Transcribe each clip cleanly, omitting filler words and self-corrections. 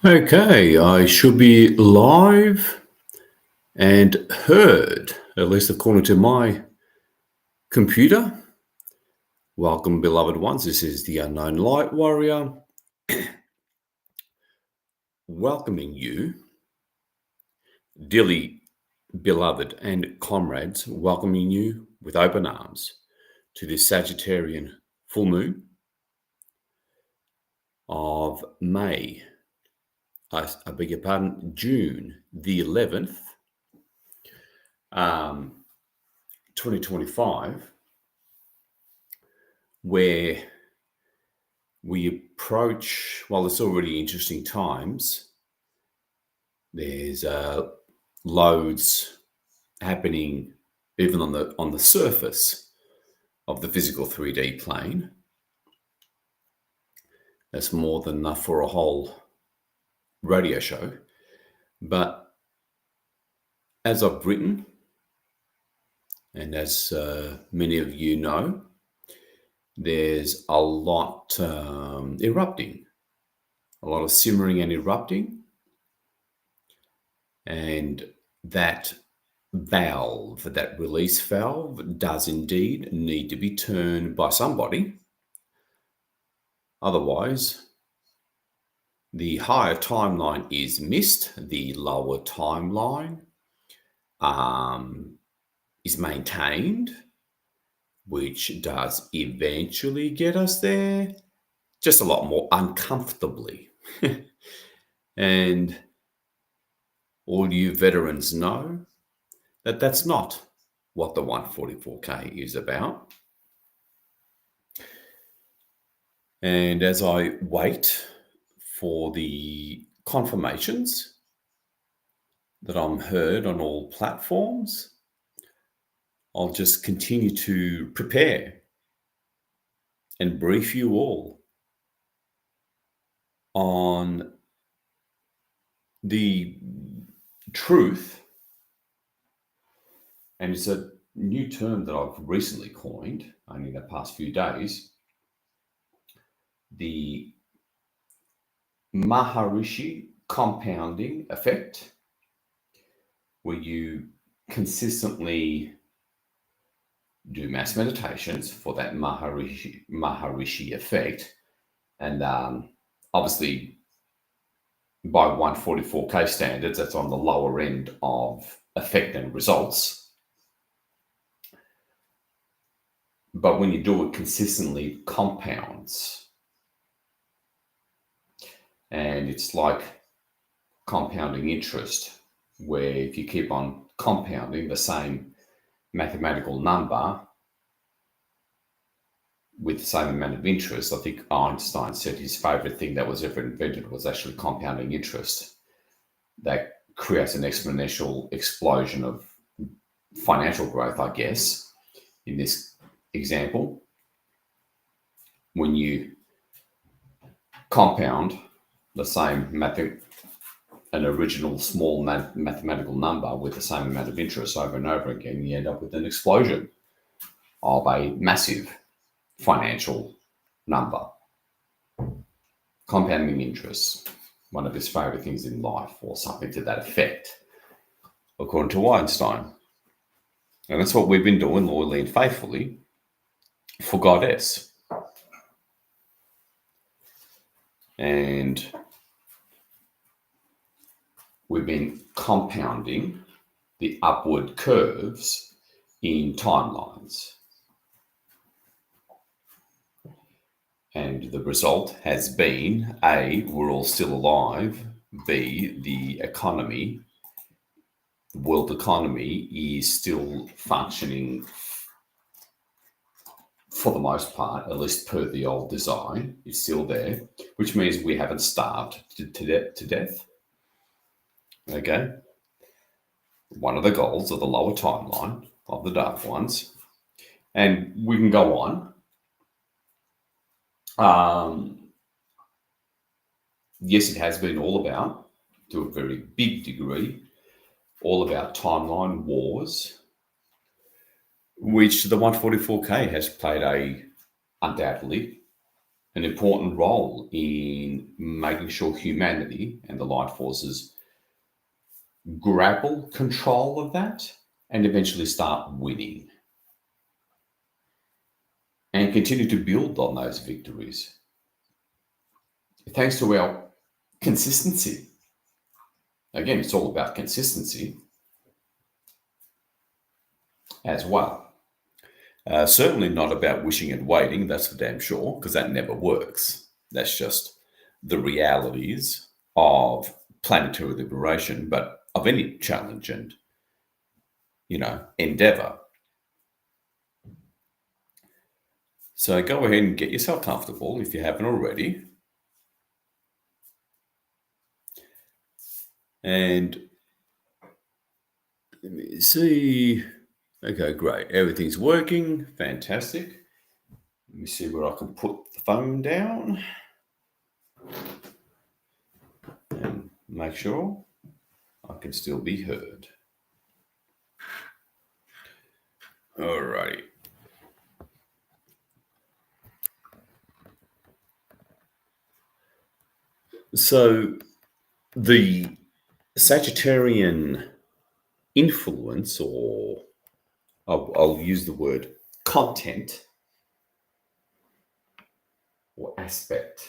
Okay, I should be live and heard, at least according to my computer. Welcome, beloved ones. This is the Unknown Light Warrior, welcoming you, dearly beloved and comrades, welcoming you with open arms to this Sagittarian full moon of May. I beg your pardon, June the 11th, 2025, where we approach, while it's already interesting times, there's loads happening even on the surface of the physical 3D plane. That's more than enough for a whole radio show. But as I've written, and as many of you know, there's a lot erupting, a lot of simmering and erupting. And that valve, that release valve, does indeed need to be turned by somebody. Otherwise, the higher timeline is missed, the lower timeline is maintained, which does eventually get us there, just a lot more uncomfortably. And all you veterans know that that's not what the 144K is about. And as I wait for the confirmations that I'm heard on all platforms, I'll just continue to prepare and brief you all on the truth. And it's a new term that I've recently coined, only in the past few days, the Maharishi compounding effect, where you consistently do mass meditations for that Maharishi effect. And obviously, by 144K standards, that's on the lower end of effect and results. But when you do it consistently, compounds. And it's like compounding interest, where if you keep on compounding the same mathematical number with the same amount of interest, I think Einstein said his favorite thing that was ever invented was actually compounding interest. That creates an exponential explosion of financial growth, I guess, in this example. When you compound the same an original small mathematical number with the same amount of interest over and over again, you end up with an explosion of a massive financial number. Compounding interest, one of his favorite things in life, or something to that effect, according to Einstein. And that's what we've been doing loyally and faithfully for Goddess. And we've been compounding the upward curves in timelines. And the result has been, A, we're all still alive. B, the economy, the world economy is still functioning for the most part, at least per the old design, it's still there, which means we haven't starved to death. Okay? One of the goals of the lower timeline of the dark ones. And we can go on. Yes, it has been all about, to a very big degree, all about timeline wars, which the 144K has played undoubtedly an important role in making sure humanity and the light forces grapple control of that and eventually start winning and continue to build on those victories. Thanks to our consistency. Again, it's all about consistency as well. Certainly not about wishing and waiting, that's for damn sure, because that never works. That's just the realities of planetary liberation, but of any challenge and, endeavor. So go ahead and get yourself comfortable if you haven't already. And let me see. Okay, great. Everything's working. Fantastic. Let me see where I can put the phone down and make sure I can still be heard. All right. So the Sagittarian influence, or I'll use the word content or aspect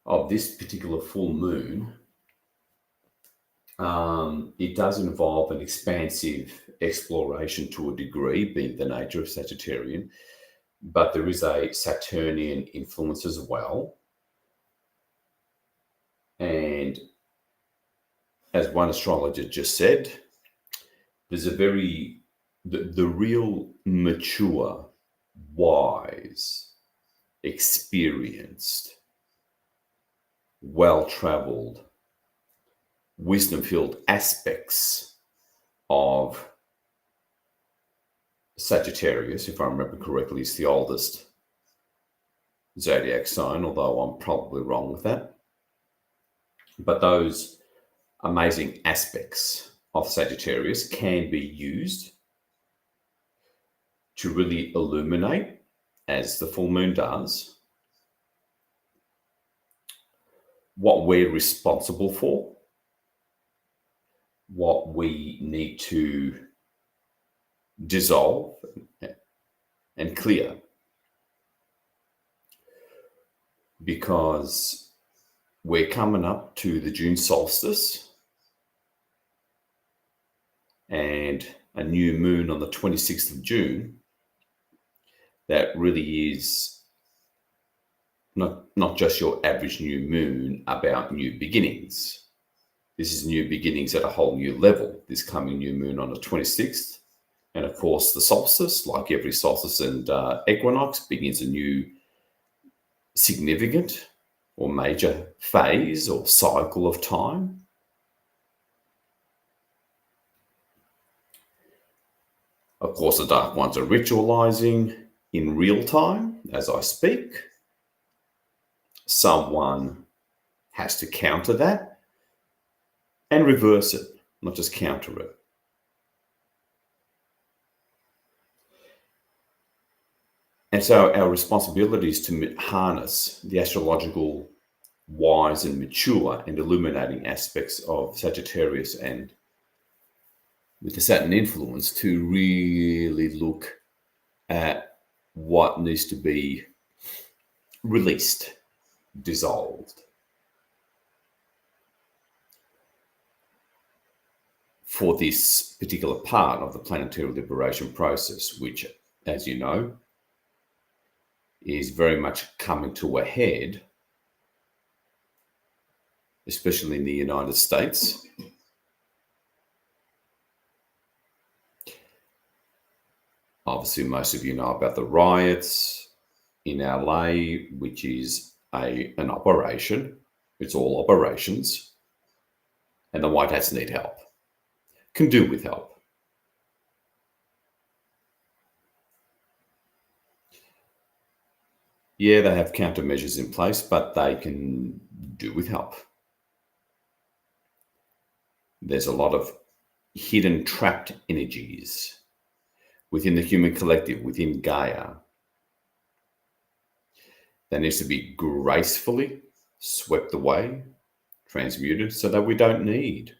of this particular full moon, it does involve an expansive exploration to a degree, being the nature of Sagittarian, but there is a Saturnian influence as well. And as one astrologer just said, there's the real mature, wise, experienced, well-traveled, wisdom-filled aspects of Sagittarius, if I remember correctly, is the oldest zodiac sign, although I'm probably wrong with that. But those amazing aspects of Sagittarius can be used to really illuminate, as the full moon does, what we're responsible for, what we need to dissolve and clear. Because we're coming up to the June solstice and a new moon on the 26th of June that really is not just your average new moon about new beginnings. This is new beginnings at a whole new level, this coming new moon on the 26th. And of course, the solstice, like every solstice and equinox, begins a new significant or major phase or cycle of time. Of course, the dark ones are ritualizing in real time as I speak. Someone has to counter that and reverse it, not just counter it. And so our responsibility is to harness the astrological wise and mature and illuminating aspects of Sagittarius and with the Saturn influence to really look at what needs to be released, dissolved for this particular part of the planetary liberation process, which, as you know, is very much coming to a head, especially in the United States. Obviously, most of you know about the riots in LA, which is an operation. It's all operations. And the White Hats need help. Can do with help. Yeah, they have countermeasures in place, but they can do with help. There's a lot of hidden, trapped energies within the human collective, within Gaia, that needs to be gracefully swept away, transmuted, so that we don't need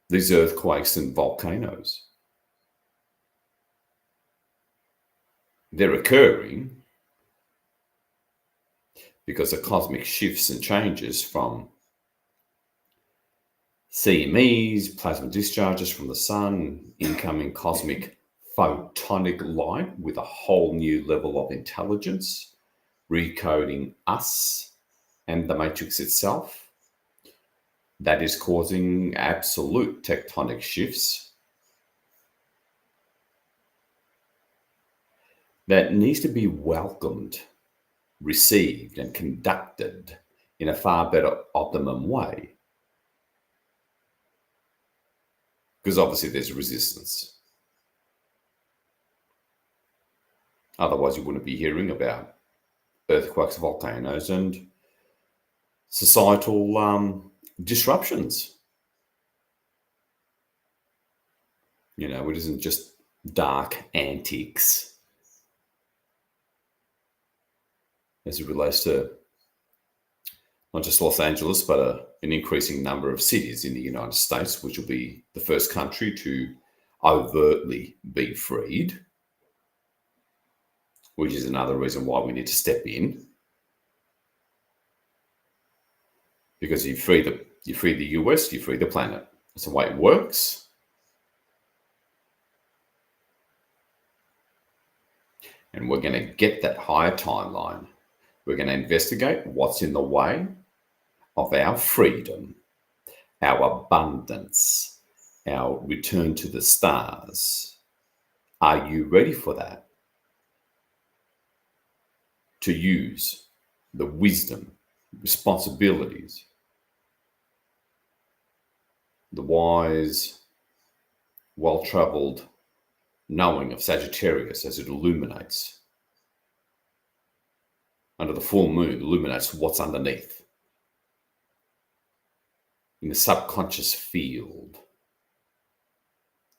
these earthquakes and volcanoes. They're occurring because of cosmic shifts and changes from CMEs, plasma discharges from the sun, incoming cosmic photonic light with a whole new level of intelligence, recoding us and the matrix itself. That is causing absolute tectonic shifts that needs to be welcomed, received, and conducted in a far better optimum way. Because obviously there's resistance. Otherwise you wouldn't be hearing about earthquakes, volcanoes, and societal disruptions. You know, it isn't just dark antics as it relates to not just Los Angeles, but an increasing number of cities in the United States, which will be the first country to overtly be freed, which is another reason why we need to step in. Because you free the US, you free the planet. That's the way it works. And we're going to get that higher timeline. We're going to investigate what's in the way of our freedom, our abundance, our return to the stars. Are you ready for that? To use the wisdom, responsibilities, the wise, well-traveled knowing of Saggitarius as it illuminates. Under the full moon, illuminates what's underneath. In the subconscious field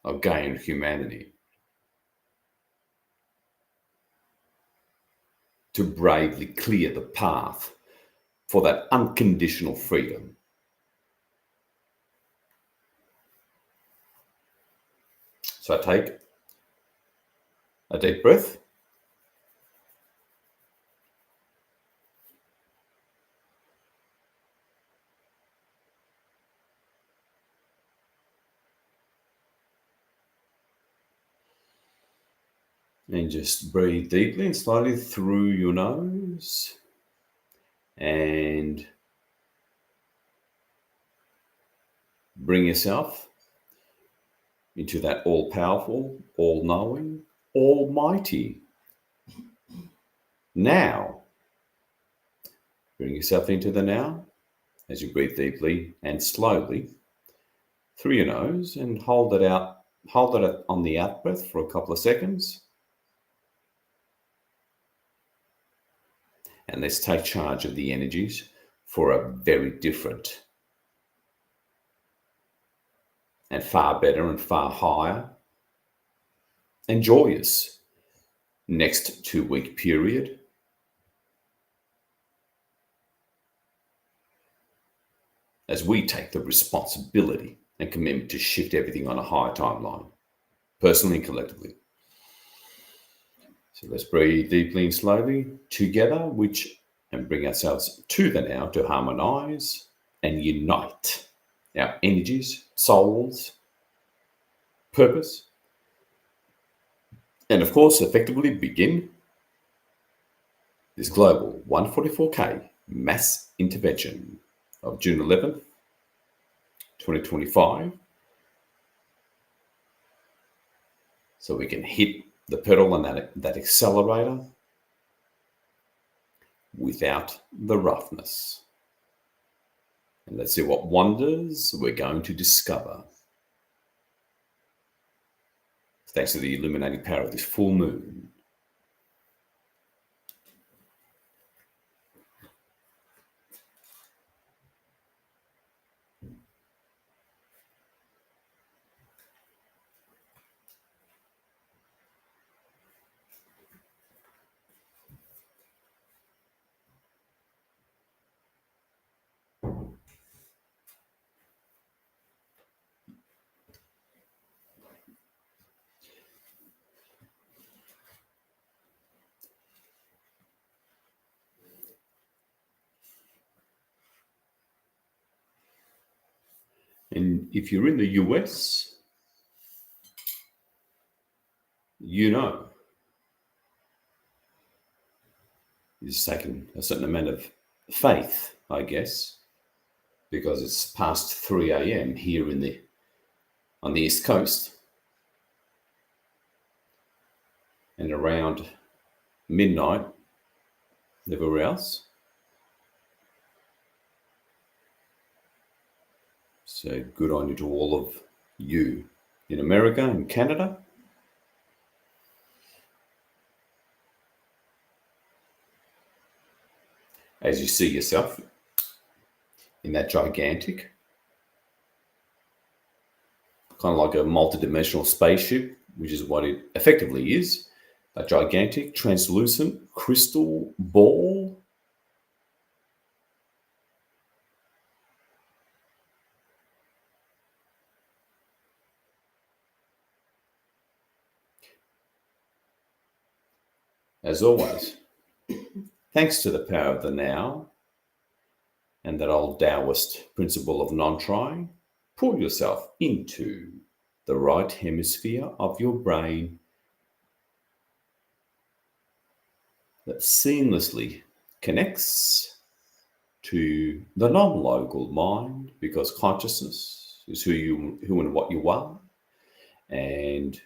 of gained humanity. To bravely clear the path for that unconditional freedom. So take a deep breath. And just breathe deeply and slowly through your nose. And bring yourself into that all-powerful, all-knowing, almighty now. Bring yourself into the now as you breathe deeply and slowly through your nose and hold it out. Hold it on the out breath for a couple of seconds. And let's take charge of the energies for a very different and far better and far higher and joyous next 2-week period. As we take the responsibility and commitment to shift everything on a higher timeline, personally and collectively. So let's breathe deeply and slowly together, and bring ourselves to the now to harmonize and unite our energies, souls, purpose, and of course, effectively begin this global 144K mass intervention of June 11th, 2025. So we can hit the pedal and that accelerator without the roughness. And let's see what wonders we're going to discover. Thanks to the illuminating power of this full moon. And if you're in the US, you know it's taken a certain amount of faith, I guess, because it's past 3 a.m. here on the East Coast, and around midnight everywhere else. So good on you to all of you in America and Canada. As you see yourself in that gigantic, kind of like a multi-dimensional spaceship, which is what it effectively is, a gigantic translucent crystal ball. As always, thanks to the power of the now and that old Taoist principle of non-trying, pull yourself into the right hemisphere of your brain that seamlessly connects to the non-local mind, because consciousness is who and what you are, and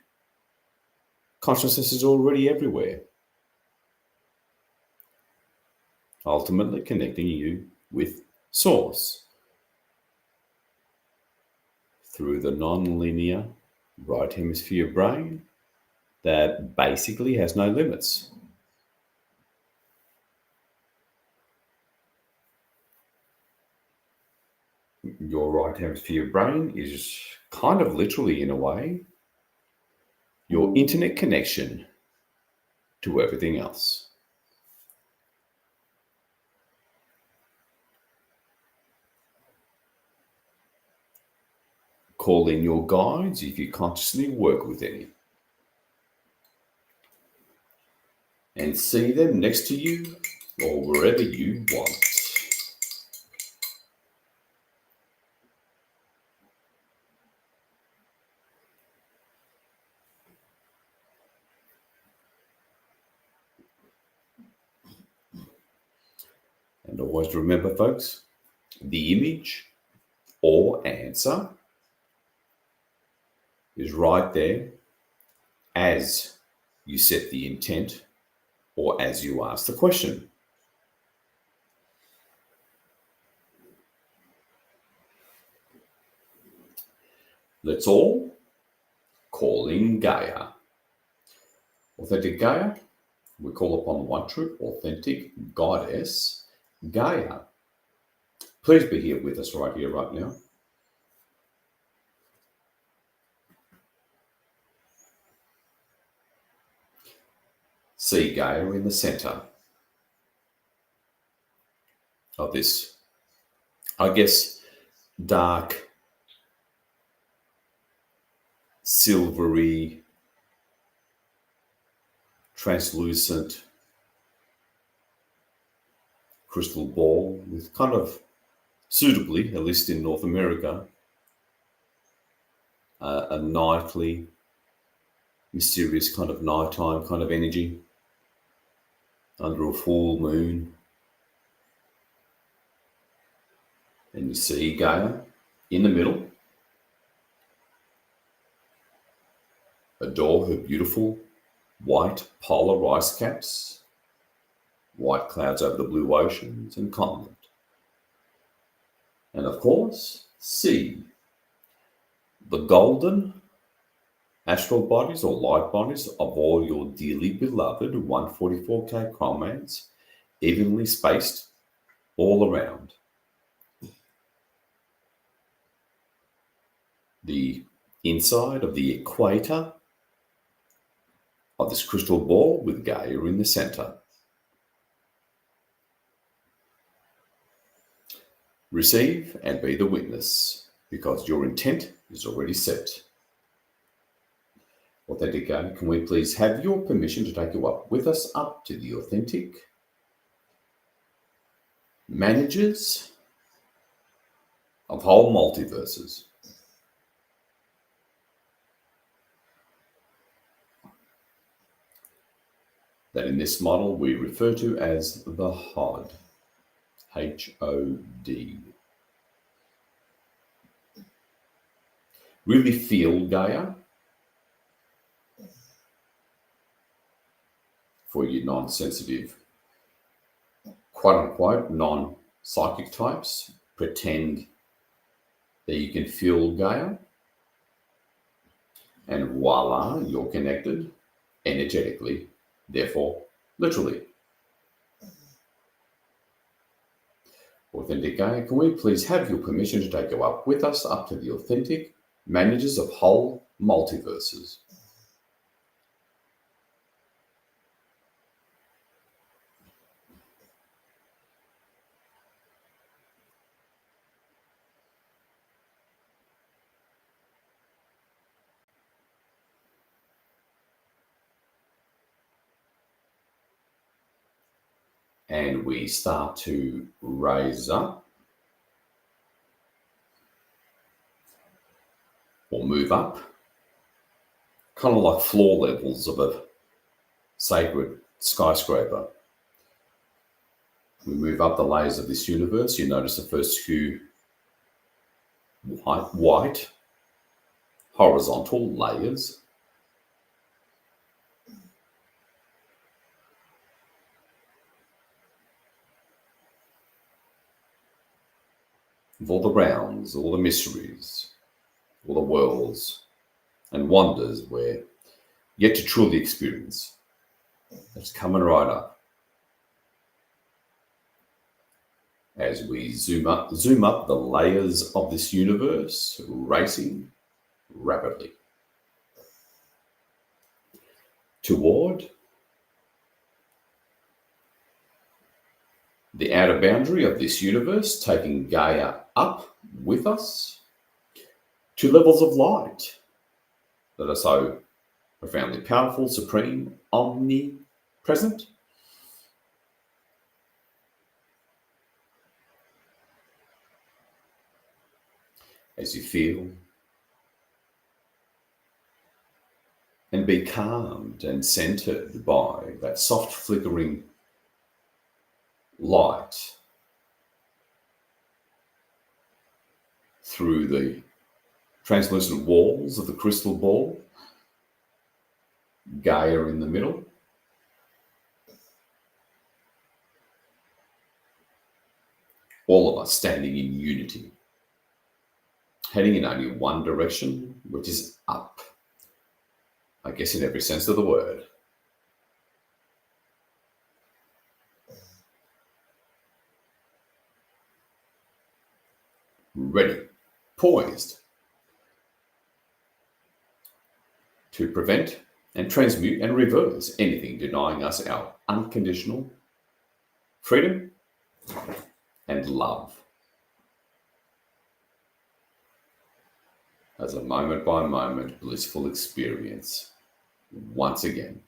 consciousness is already everywhere, ultimately connecting you with source through the non-linear right hemisphere brain that basically has no limits. Your right hemisphere brain is kind of literally, in a way, your internet connection to everything else. Call in your guides if you consciously work with any, and see them next to you or wherever you want. And always remember, folks, the image or answer is right there as you set the intent or as you ask the question. Let's all call in Gaia. Authentic Gaia, we call upon one true, authentic goddess, Gaia. Please be here with us right here, right now. See Gaia in the center of this, I guess, dark, silvery, translucent crystal ball with kind of suitably, at least in North America, a nightly, mysterious kind of nighttime kind of energy under a full moon. And you see Gaia in the middle. Adore her beautiful white polar ice caps, white clouds over the blue oceans and continent. And of course, see the golden astral bodies or light bodies of all your dearly beloved 144K comrades, evenly spaced all around. The inside of the equator of this crystal ball with Gaia in the center. Receive and be the witness, because your intent is already set. Authentic Gaia, can we please have your permission to take you up with us up to the authentic managers of whole multiverses? that in this model we refer to as the HOD. H-O-D. Really feel Gaia for you non-sensitive, quote-unquote, non-psychic types. Pretend that you can feel Gaia, and voila, you're connected energetically, therefore literally. Authentic Gaia, can we please have your permission to take you up with us up to the authentic managers of whole multiverses? And we start to raise up or move up, kind of like floor levels of a sacred skyscraper. We move up the layers of this universe. You notice the first few white horizontal layers. Of all the realms, all the mysteries, all the worlds and wonders we're yet to truly experience. That's coming right up. As we zoom up the layers of this universe, racing rapidly toward the outer boundary of this universe, taking Gaia up with us to levels of light that are so profoundly powerful, supreme, omnipresent. As you feel and be calmed and centered by that soft flickering light through the translucent walls of the crystal ball, Gaia in the middle. All of us standing in unity, heading in only one direction, which is up. I guess in every sense of the word. Ready, poised to prevent and transmute and reverse anything denying us our unconditional freedom and love. As a moment by moment blissful experience once again.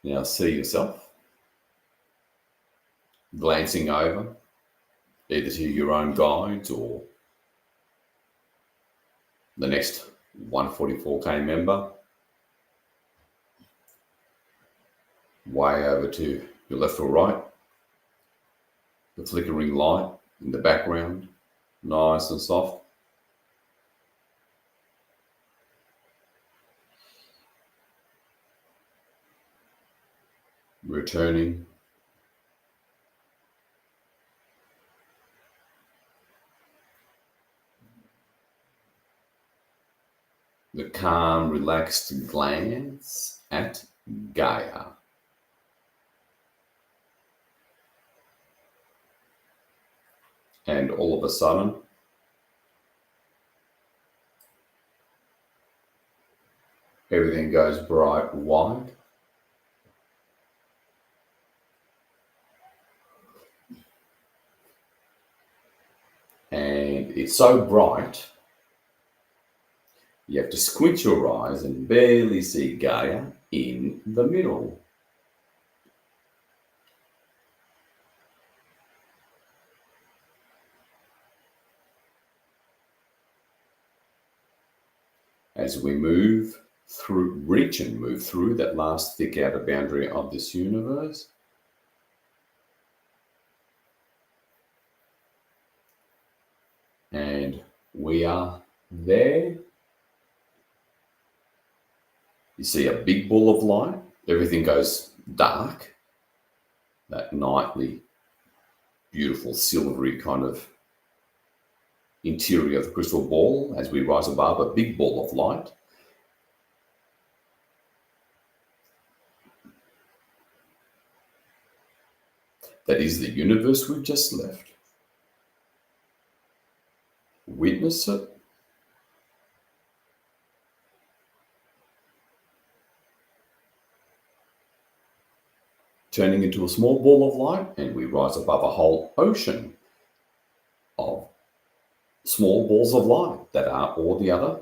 Now see yourself glancing over either to your own guides or the next 144K member, way over to your left or right, the flickering light in the background, nice and soft. Returning the calm, relaxed glance at Gaia. And all of a sudden, everything goes bright white. And it's so bright, you have to squint your eyes and barely see Gaia in the middle. as we reach and move through that last thick outer boundary of this universe. And we are there. You see a big ball of light. Everything goes dark. That nightly, beautiful, silvery kind of interior of the crystal ball as we rise above a big ball of light. That is the universe we've just left. Witness it. Turning into a small ball of light, and we rise above a whole ocean of small balls of light that are all the other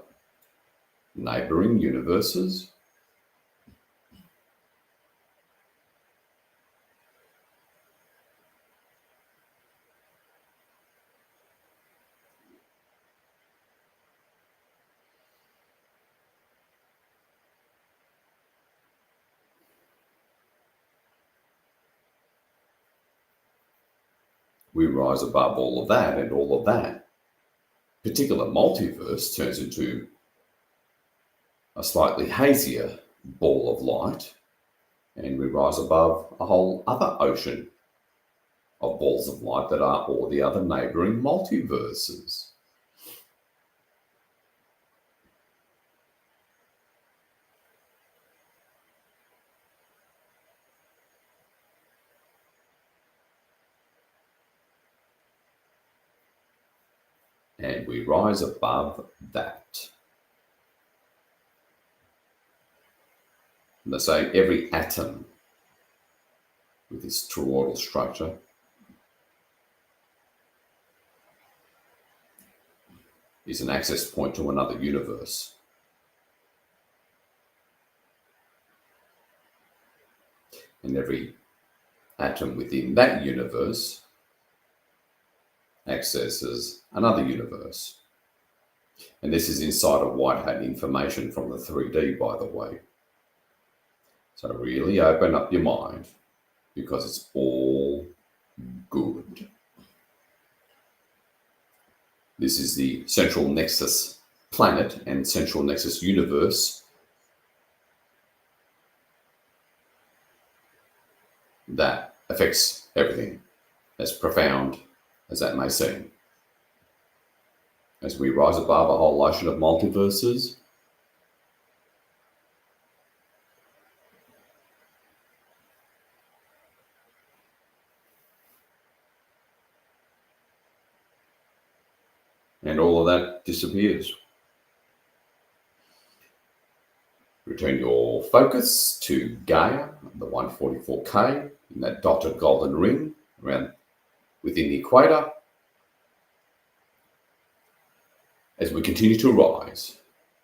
neighboring universes. We rise above all of that, and all of that particular multiverse turns into a slightly hazier ball of light, and we rise above a whole other ocean of balls of light that are all the other neighboring multiverses. And we rise above that. And they say every atom with its toroidal structure is an access point to another universe. And every atom within that universe accesses another universe. And this is inside of white hat information from the 3D, by the way. So really open up your mind, because it's all good. This is the central nexus planet and central nexus universe that affects everything, as profound as that may seem. As we rise above a whole ocean of multiverses, and all of that disappears. Return your focus to Gaia, the 144K, in that dotted golden ring around within the equator. As we continue to rise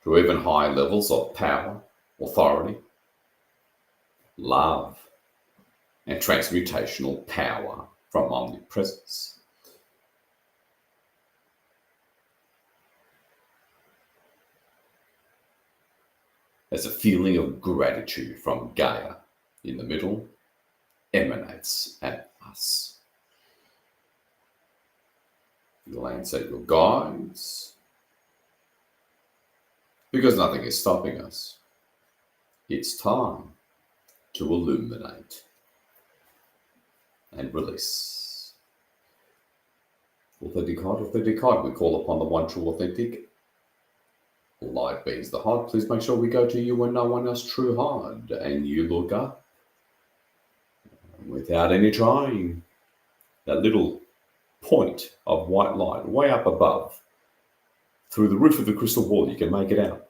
to even higher levels of power, authority, love, and transmutational power from omnipresence. As a feeling of gratitude from Gaia in the middle emanates at us. Glance at your guides, because nothing is stopping us. It's time to illuminate and release. Authentic heart, we call upon the one true authentic light beings the heart. Please make sure we go to you when no one else true heart, and you look up without any trying. That little point of white light way up above, through the roof of the crystal ball, you can make it out.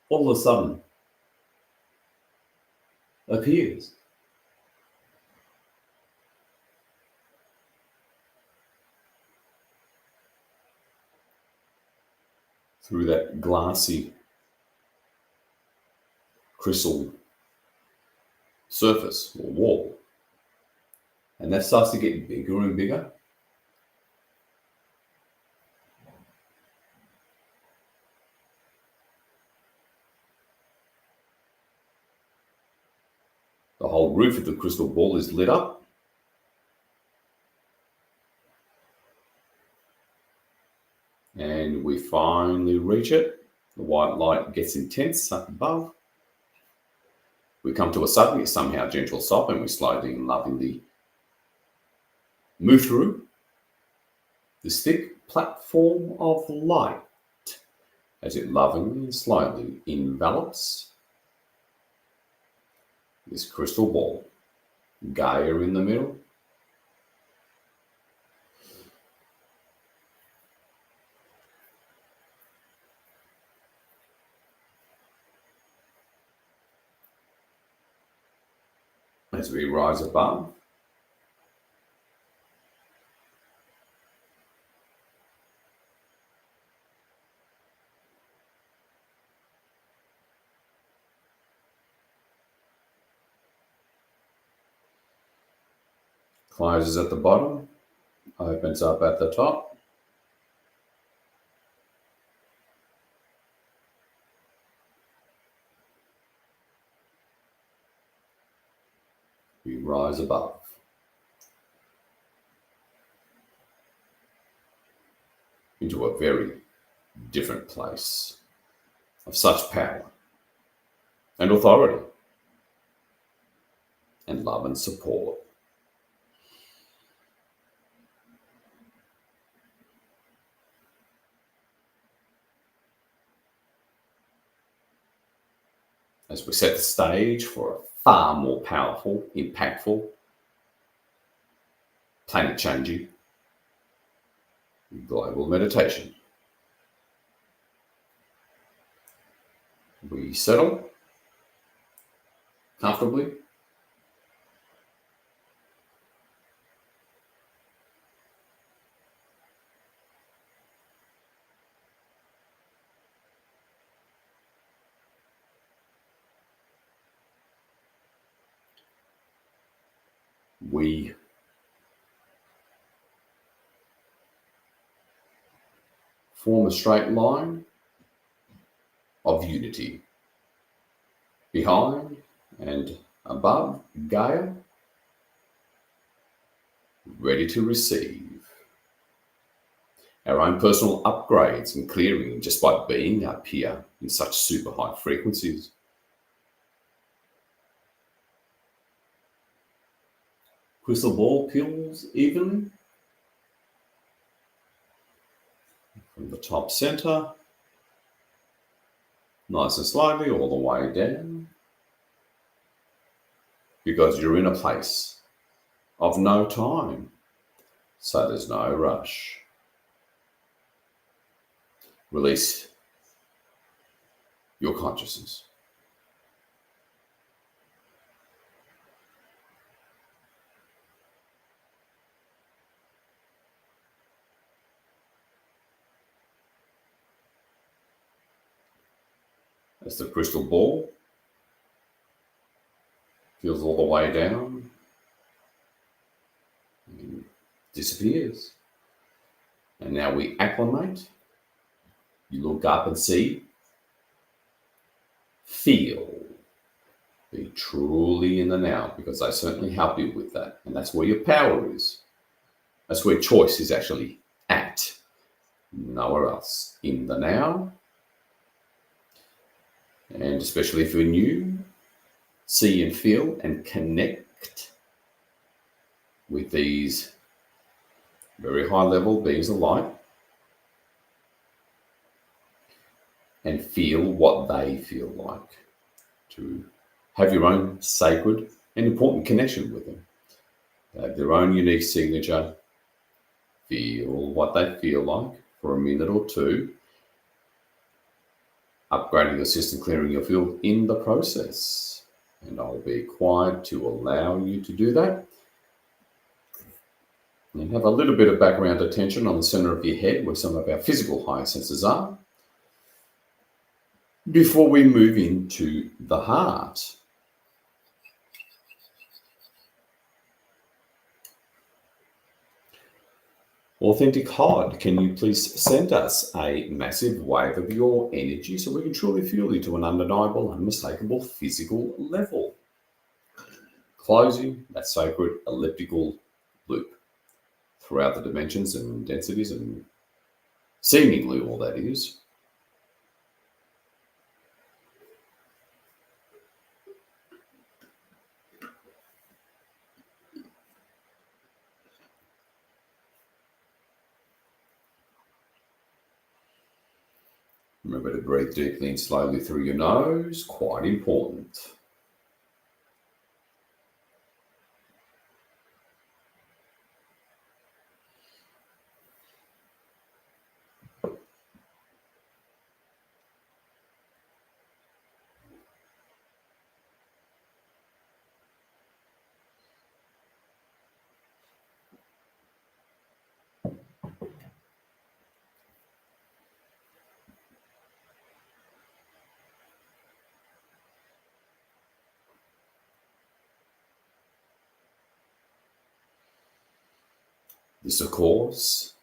All of a sudden appears. Through that glassy crystal surface or wall. And that starts to get bigger and bigger. whole roof of the crystal ball is lit up. And we finally reach it. The white light gets intense up above. We come to a suddenly somehow gentle stop, and we slowly and lovingly move through this thick platform of light as it lovingly and slowly envelops this crystal ball. Gaia in the middle. As we rise above, closes at the bottom, opens up at the top. We rise above. Into a very different place of such power and authority and love and support. As we set the stage for a far more powerful, impactful, planet-changing global meditation. We settle comfortably. We form a straight line of unity behind and above Gaia, ready to receive our own personal upgrades and clearing just by being up here in such super high frequencies. Crystal ball peels evenly from the top center, nice and slowly all the way down, because you're in a place of no time, so there's no rush. Release your consciousness. As the crystal ball feels all the way down and disappears. And now we acclimate. You look up and see, feel, be truly in the now, because they certainly help you with that. And that's where your power is. That's where choice is actually at. Nowhere else. In the now. And especially if you're new, see and feel and connect with these very high level beings of light and feel what they feel like, to have your own sacred and important connection with them. They have their own unique signature. Feel what they feel like for a minute or two, upgrading your system, clearing your field in the process. And I'll be quiet to allow you to do that. And have a little bit of background attention on the center of your head where some of our physical higher senses are, before we move into the heart. Authentic Hod, can you please send us a massive wave of your energy so we can truly feel you to an undeniable, unmistakable physical level? closing that sacred elliptical loop throughout the dimensions and densities and seemingly all that is. Remember to breathe deeply and slowly through your nose, quite important. This, of course,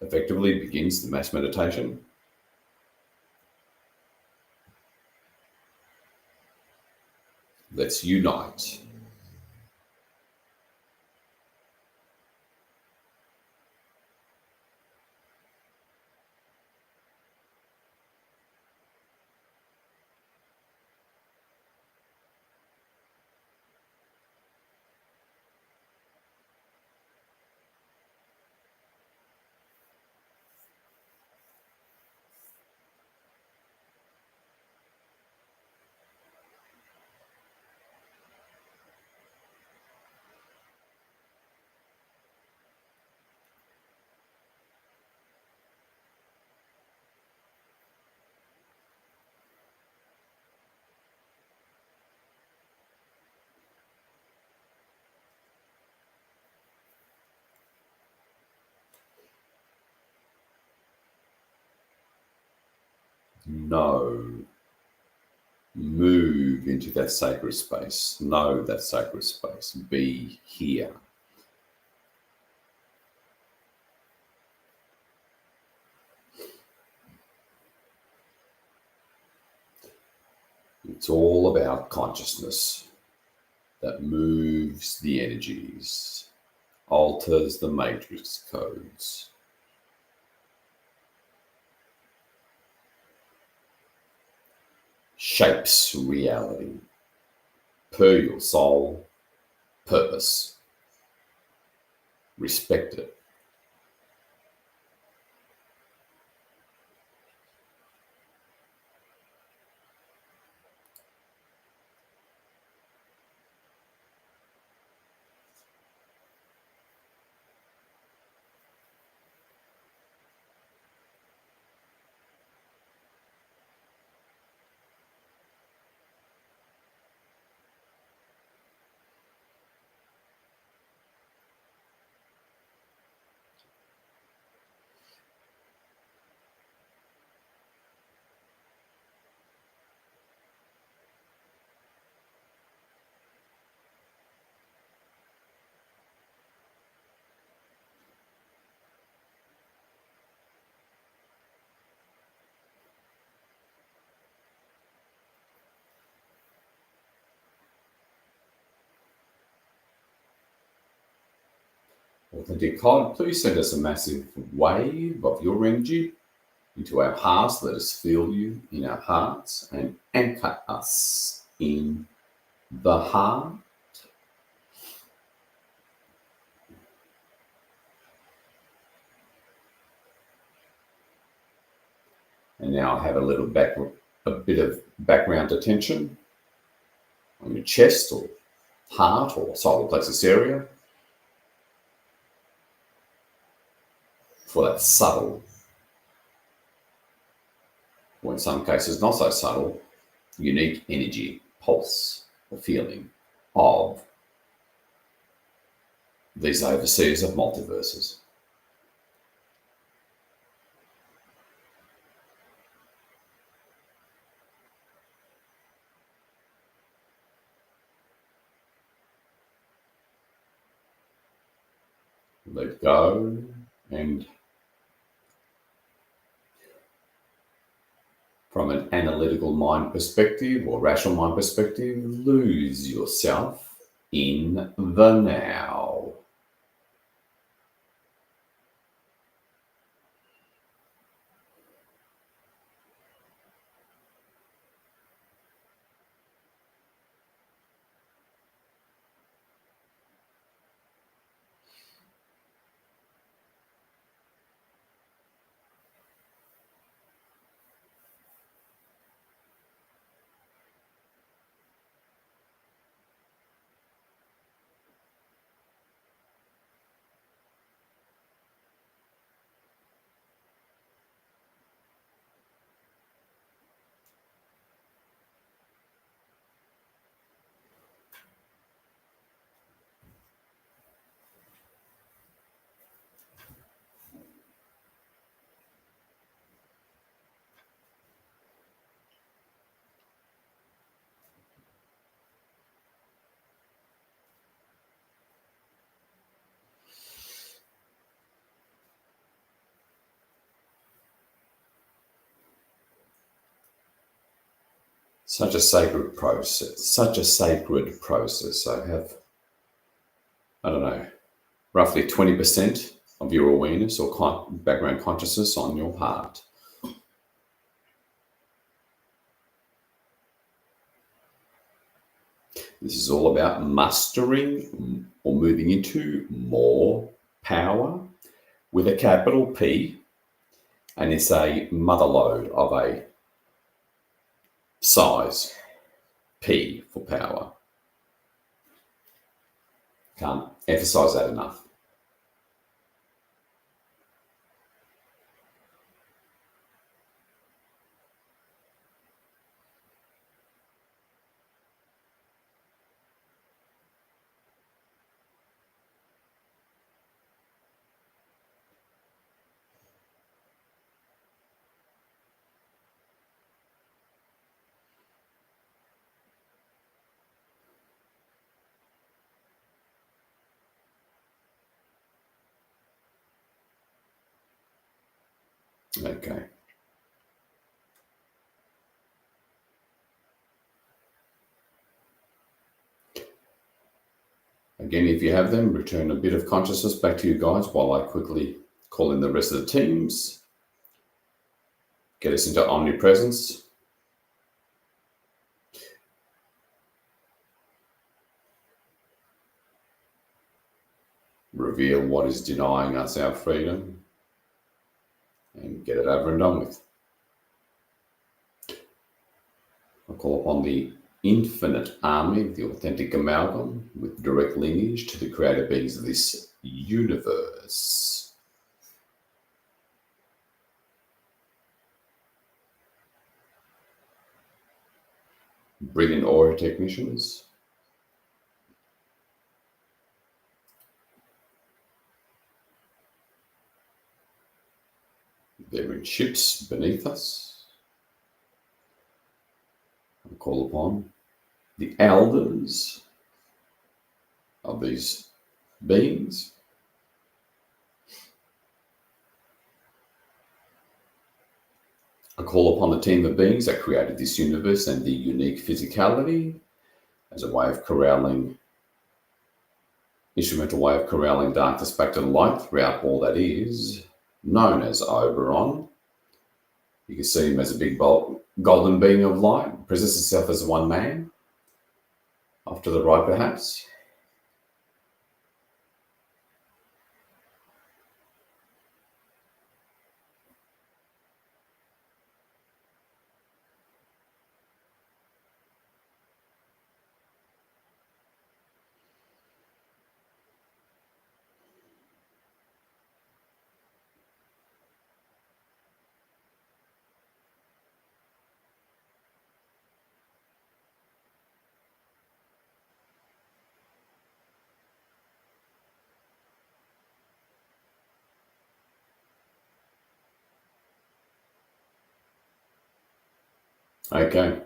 effectively begins the mass meditation. Let's unite. Know. Move into that sacred space. Know that sacred space. Be here. It's all about consciousness that moves the energies, alters the matrix codes. Shapes reality per your soul purpose. Respect it. Authentic God, please send us a massive wave of your energy into our hearts. Let us feel you in our hearts and anchor us in the heart. And now have a bit of background attention on your chest or heart or solar plexus area for that subtle, or in some cases not so subtle, unique energy, pulse, or feeling of these overseers of multiverses. Let go and from an analytical mind perspective or rational mind perspective, lose yourself in the now. Such a sacred process, such a sacred process. I have, I don't know, roughly 20% of your awareness or background consciousness on your heart. This is all about mustering or moving into more power with a capital P, and it's a mother lode of a size P for power. Can't emphasize that enough. Okay. Again, if you have them, return a bit of consciousness back to you guys while I quickly call in the rest of the teams. Get us into omnipresence. Reveal what is denying us our freedom. And get it over and done with. I call upon the infinite army, the authentic amalgam, with direct lineage to the creator beings of this universe. Brilliant aura technicians. They're in ships beneath us. I call upon the elders of these beings. I call upon the team of beings that created this universe and the unique physicality as a way of corralling, instrumental way of corralling darkness back to the light throughout all that is known as Oberon. You can see him as a big golden being of light, presents itself as one man, off to the right perhaps. Okay,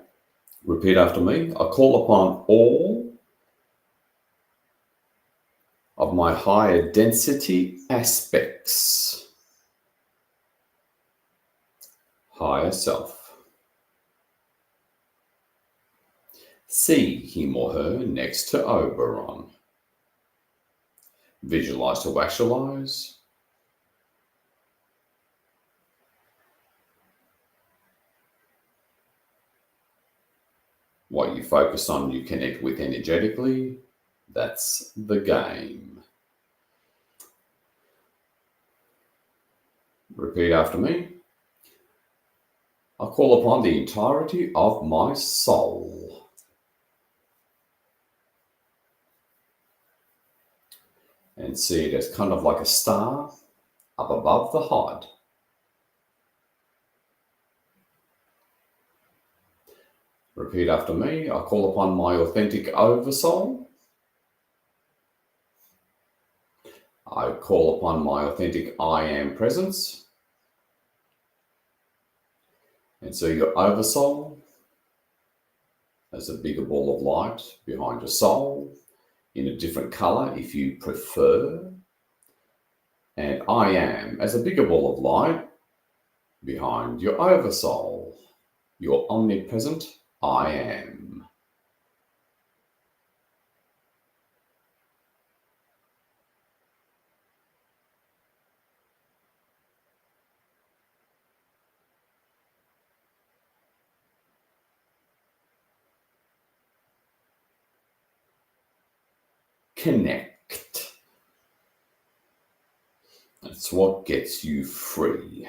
repeat after me. I call upon all of my higher density aspects, higher self, See him or her next to Oberon. Visualize to actualize. What you focus on, you connect with energetically. That's the game. Repeat after me. I call upon the entirety of my soul. And see it as kind of like a star up above the heart. Repeat after me. I call upon my authentic oversoul. I call upon my authentic I am presence. And so your oversoul as a bigger ball of light behind your soul in a different color if you prefer. And I am as a bigger ball of light behind your oversoul, your omnipresent I am. Connect. That's what gets you free.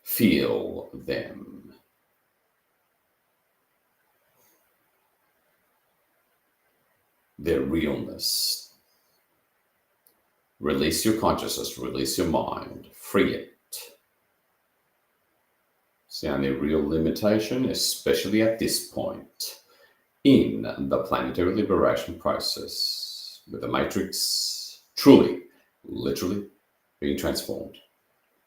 Feel them. Their realness. Release your consciousness, release your mind, free it. See only real limitation, especially at this point in the planetary liberation process, with the matrix truly, literally being transformed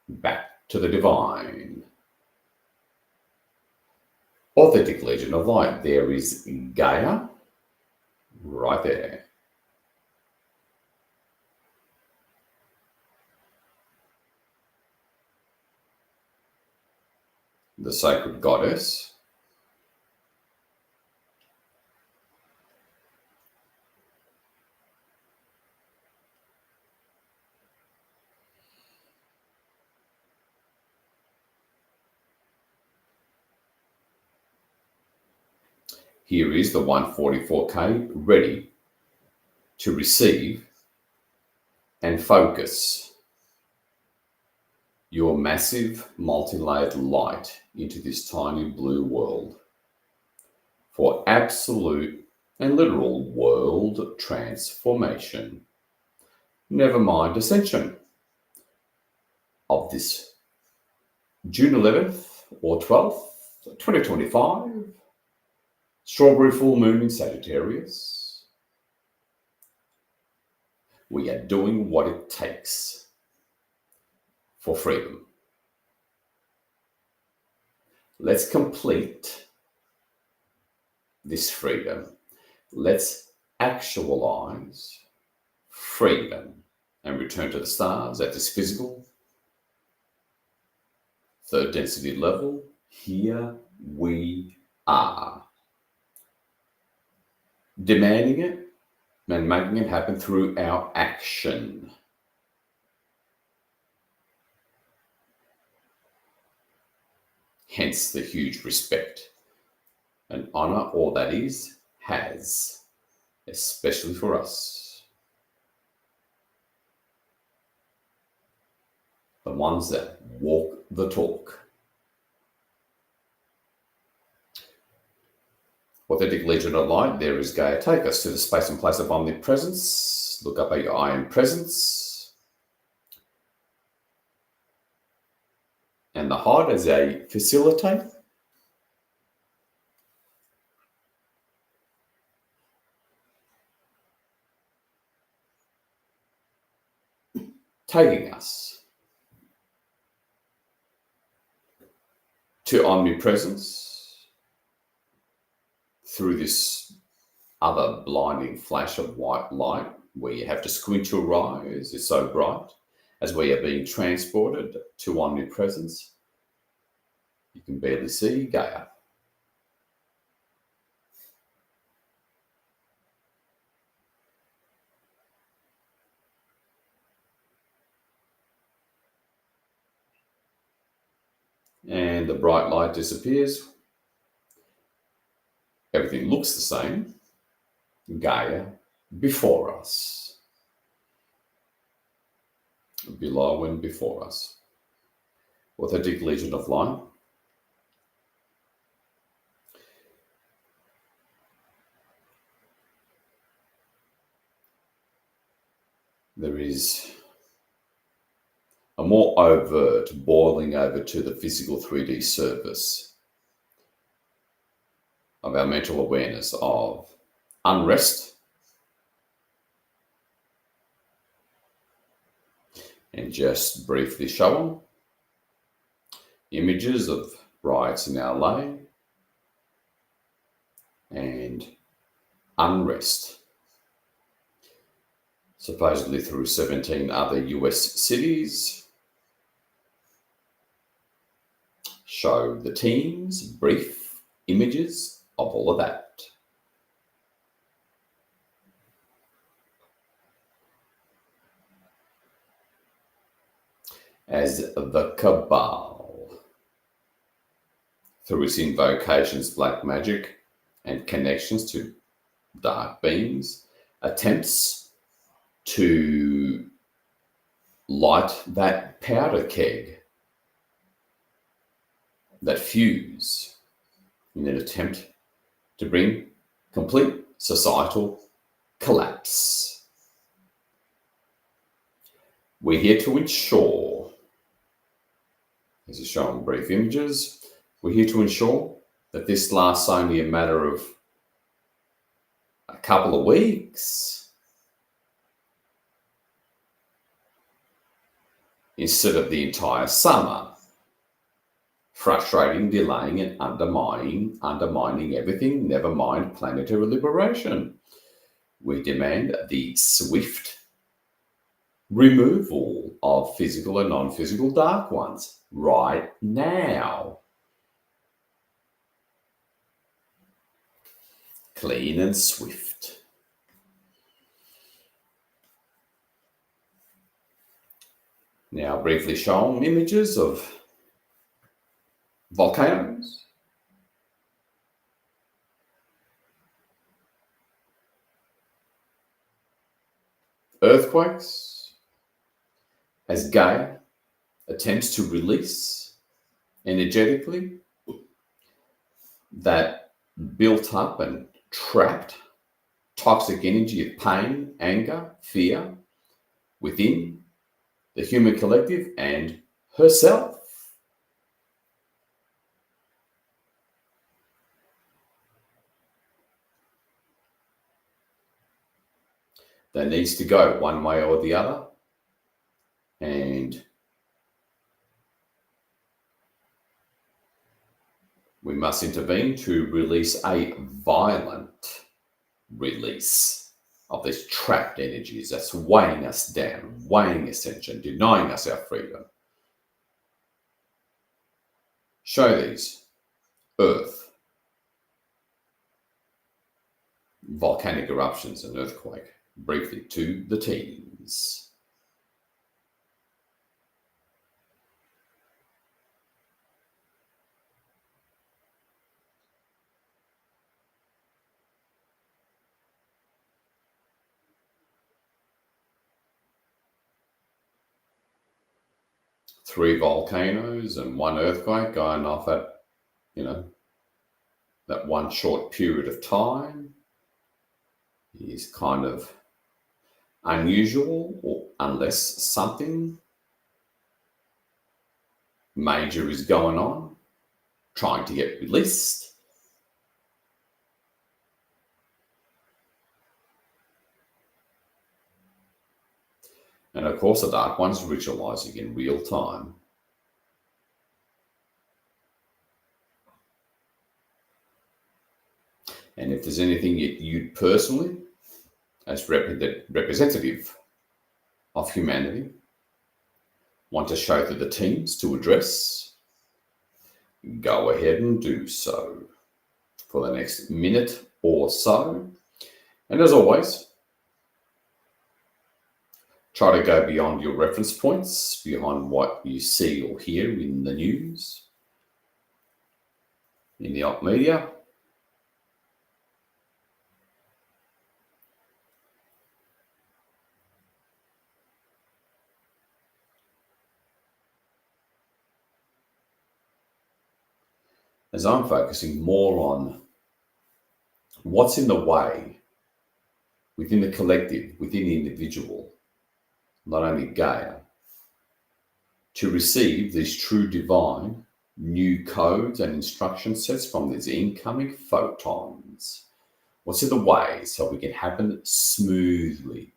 back to the divine. Authentic Legion of Light, there is Gaia right there. The sacred goddess. Here is the 144K ready to receive and focus your massive multi-layered light into this tiny blue world for absolute and literal world transformation. Never mind ascension of this June 11th or 12th, 2025, strawberry full moon in Saggitarius. We are doing what it takes for freedom. Let's complete this freedom. Let's actualize freedom and return to the stars at this physical third density level. Here we are. Demanding it and making it happen through our action. Hence the huge respect and honor all that is has, especially for us. The ones that walk the talk. Authentic Legion of Light, there is Gaia. Take us to the space and place of omnipresence. Look up at your I am presence. And the heart as a facilitator. Taking us to omnipresence through this other blinding flash of white light where you have to squint your eyes, it's so bright, as we are being transported to omnipresence. You can barely see Gaia. and the bright light disappears. Everything looks the same. Gaia before us, below and before us. Authentic Legion of Light. There is a more overt boiling over to the physical 3D surface of our mental awareness of unrest and just briefly show images of riots in LA and unrest, supposedly through 17 other US cities. Show the teams brief images of all of that. As the Cabal, through its invocations, black magic, and connections to dark beings, attempts to light that powder keg, that fuse, in an attempt to bring complete societal collapse. We're here to ensure, as is shown in brief images, we're here to ensure that this lasts only a matter of a couple of weeks instead of the entire summer, frustrating, delaying, and undermining everything, never mind planetary liberation. We demand the swift removal of physical and non-physical dark ones right now. Clean and swift. Now, briefly shown images of volcanoes, earthquakes, as Gaia attempts to release energetically that built up and trapped toxic energy of pain, anger, fear within the human collective and herself. That needs to go one way or the other, and we must intervene to release a violent release of these trapped energies that's weighing us down, weighing ascension, denying us our freedom. Show these earth, volcanic eruptions and earthquake briefly to the teens. Three volcanoes and one earthquake going off at, that one short period of time is kind of unusual, or unless something major is going on, trying to get released. And of course, the dark one's ritualizing in real time. And if there's anything you personally, as representative of humanity, want to show to the teams to address, go ahead and do so for the next minute or so. And as always, try to go beyond your reference points, beyond what you see or hear in the news. in the op media. As I'm focusing more on what's in the way within the collective, within the individual, not only Gaia, to receive these true divine new codes and instruction sets from these incoming photons. What's in the way so we can happen smoothly,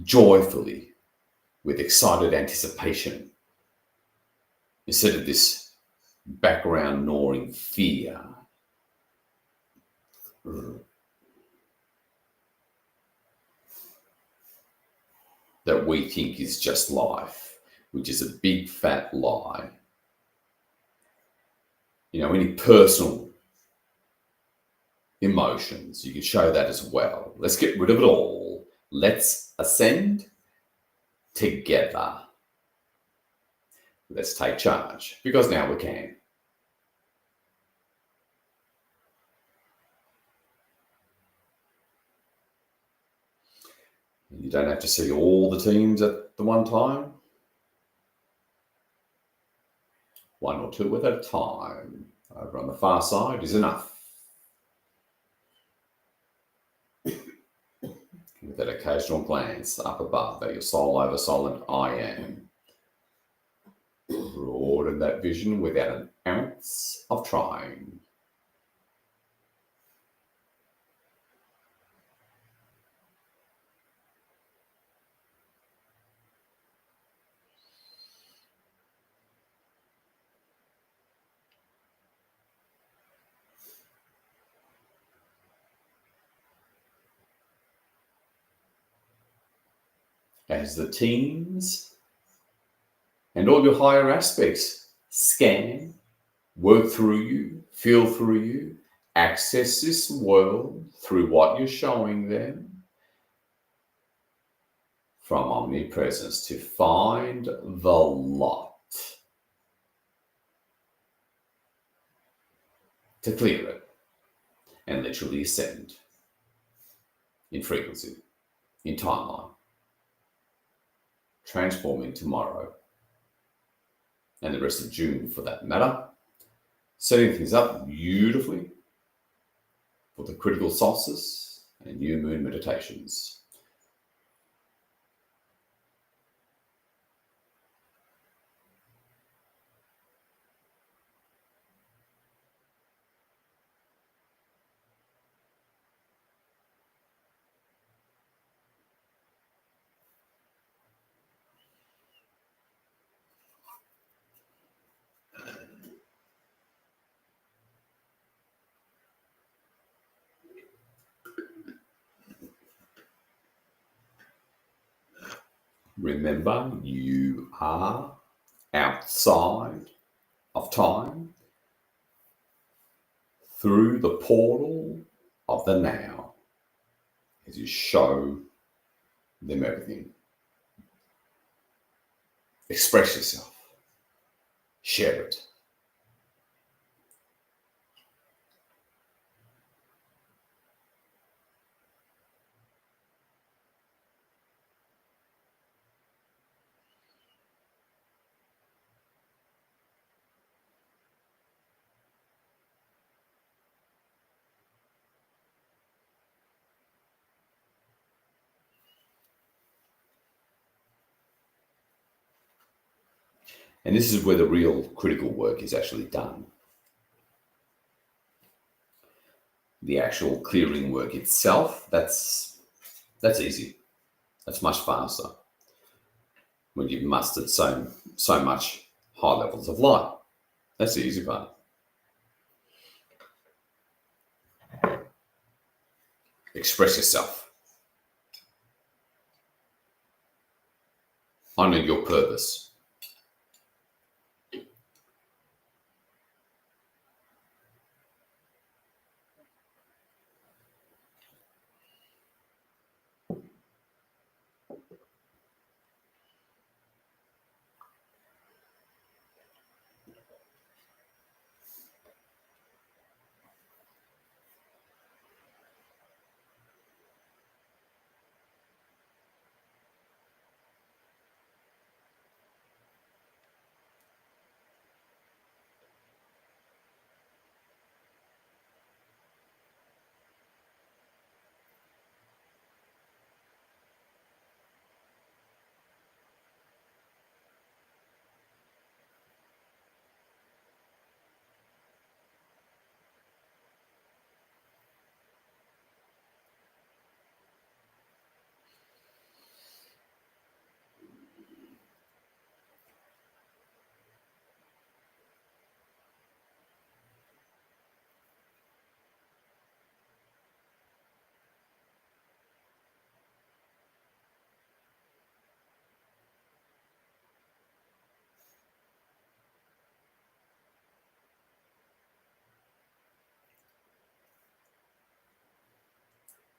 joyfully, with excited anticipation, instead of this background gnawing fear. That we think is just life, which is a big fat lie. You know, any personal emotions, you can show that as well. Let's get rid of it all. Let's ascend together. Let's take charge, because now we can. You don't have to see all the teams at the one time. One or two at a time over on the far side is enough. With that occasional glance up above at your soul over solid I am. Broaden that vision without an ounce of trying. As the teams and all your higher aspects scan, work through you, feel through you, access this world through what you're showing them, from omnipresence to find the lot, to clear it and literally ascend in frequency, in timeline, transforming tomorrow and the rest of June for that matter, setting things up beautifully for the critical solstice and new moon meditations. Remember, you are outside of time through the portal of the now as you show them everything. Express yourself. Share it. And this is where the real critical work is actually done. The actual clearing work itself, that's easy. That's much faster when you've mustered so much high levels of light. That's the easy part. Express yourself. Honor your purpose.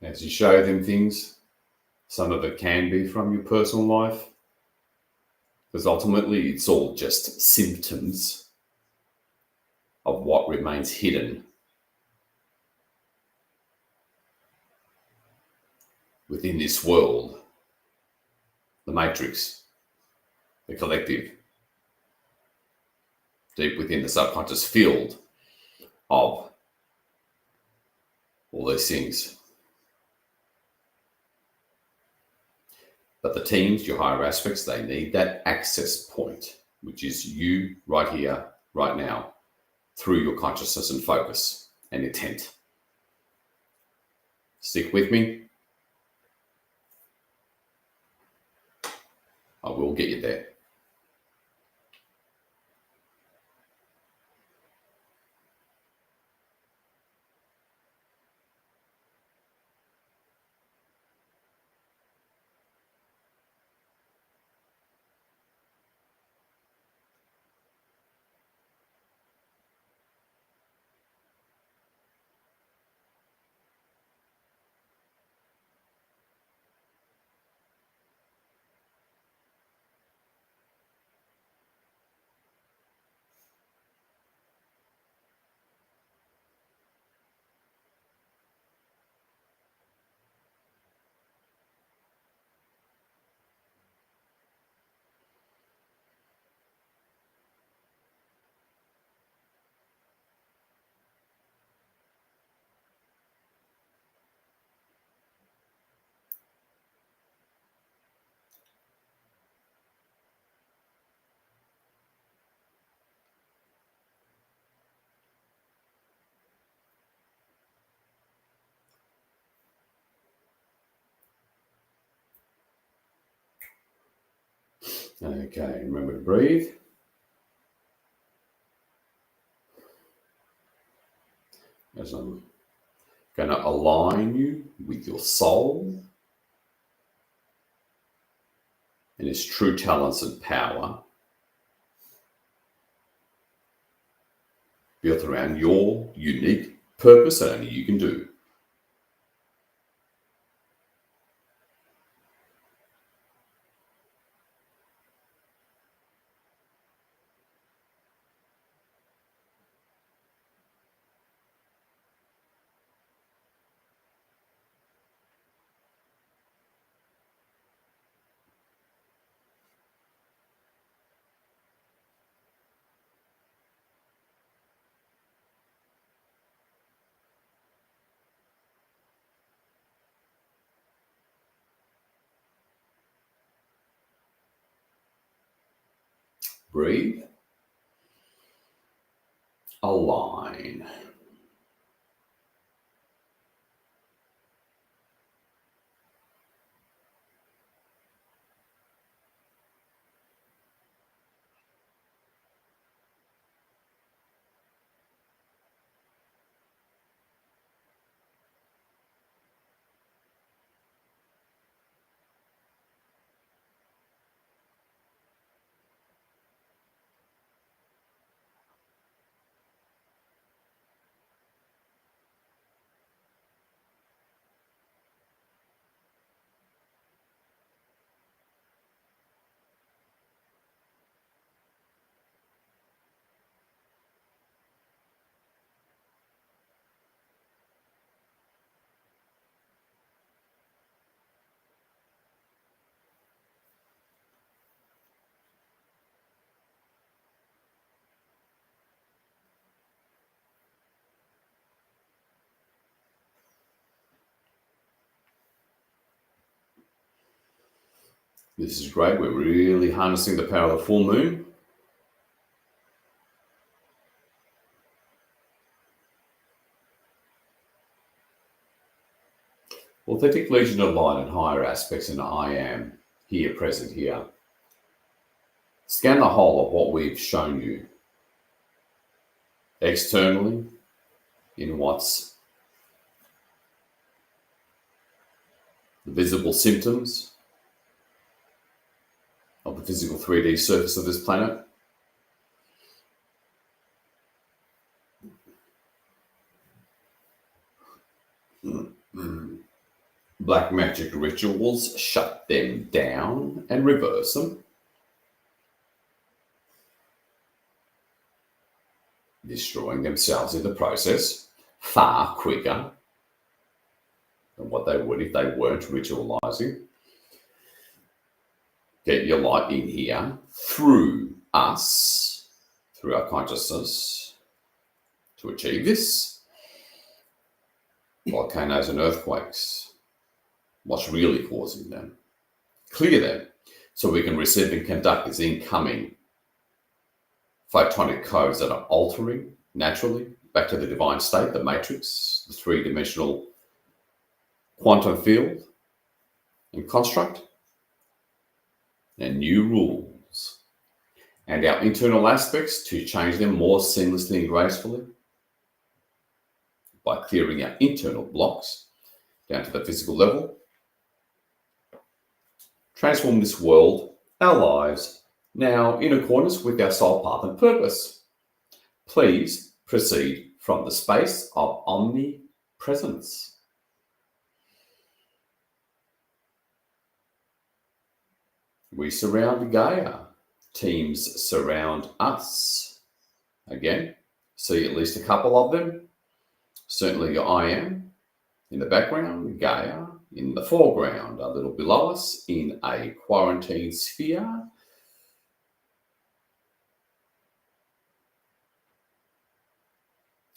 As you show them things, some of it can be from your personal life, because ultimately it's all just symptoms of what remains hidden within this world, the matrix, the collective, deep within the subconscious field of all those things. But the teams, your higher aspects, they need that access point, which is you right here, right now, through your consciousness and focus and intent. Stick with me. I will get you there. Okay, remember to breathe. As I'm going to align you with your soul and its true talents and power, built around your unique purpose that only you can do. Breathe. Align. This is great. We're really harnessing the power of the full moon. Authentic Legion of Light and higher aspects, and I am here, present here. Scan the whole of what we've shown you externally in what's the visible symptoms of the physical 3D surface of this planet. Black magic rituals shut them down and reverse them, destroying themselves in the process far quicker than what they would if they weren't ritualizing. Get your light in here through us, through our consciousness, to achieve this. Volcanoes and earthquakes, what's really causing them? Clear them so we can receive and conduct these incoming photonic codes that are altering naturally back to the divine state, the matrix, the three-dimensional quantum field and construct, and new rules, and our internal aspects to change them more seamlessly and gracefully by clearing our internal blocks down to the physical level. Transform this world, our lives, now in accordance with our soul path and purpose. Please proceed from the space of omnipresence. We surround Gaia. Teams surround us. Again, see at least a couple of them. Certainly I am in the background, Gaia in the foreground, a little below us in a quarantine sphere.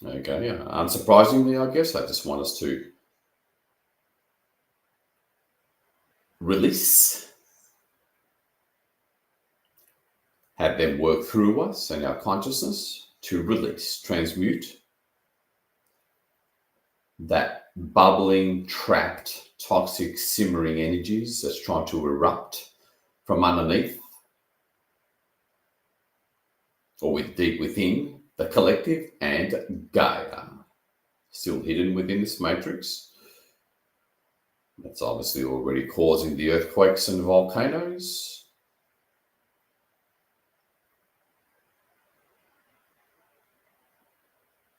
Okay, unsurprisingly, I guess, I just want us to release, have them work through us and our consciousness to release, transmute that bubbling, trapped, toxic, simmering energies that's trying to erupt from underneath or deep within the collective and Gaia, still hidden within this matrix. That's obviously already causing the earthquakes and volcanoes.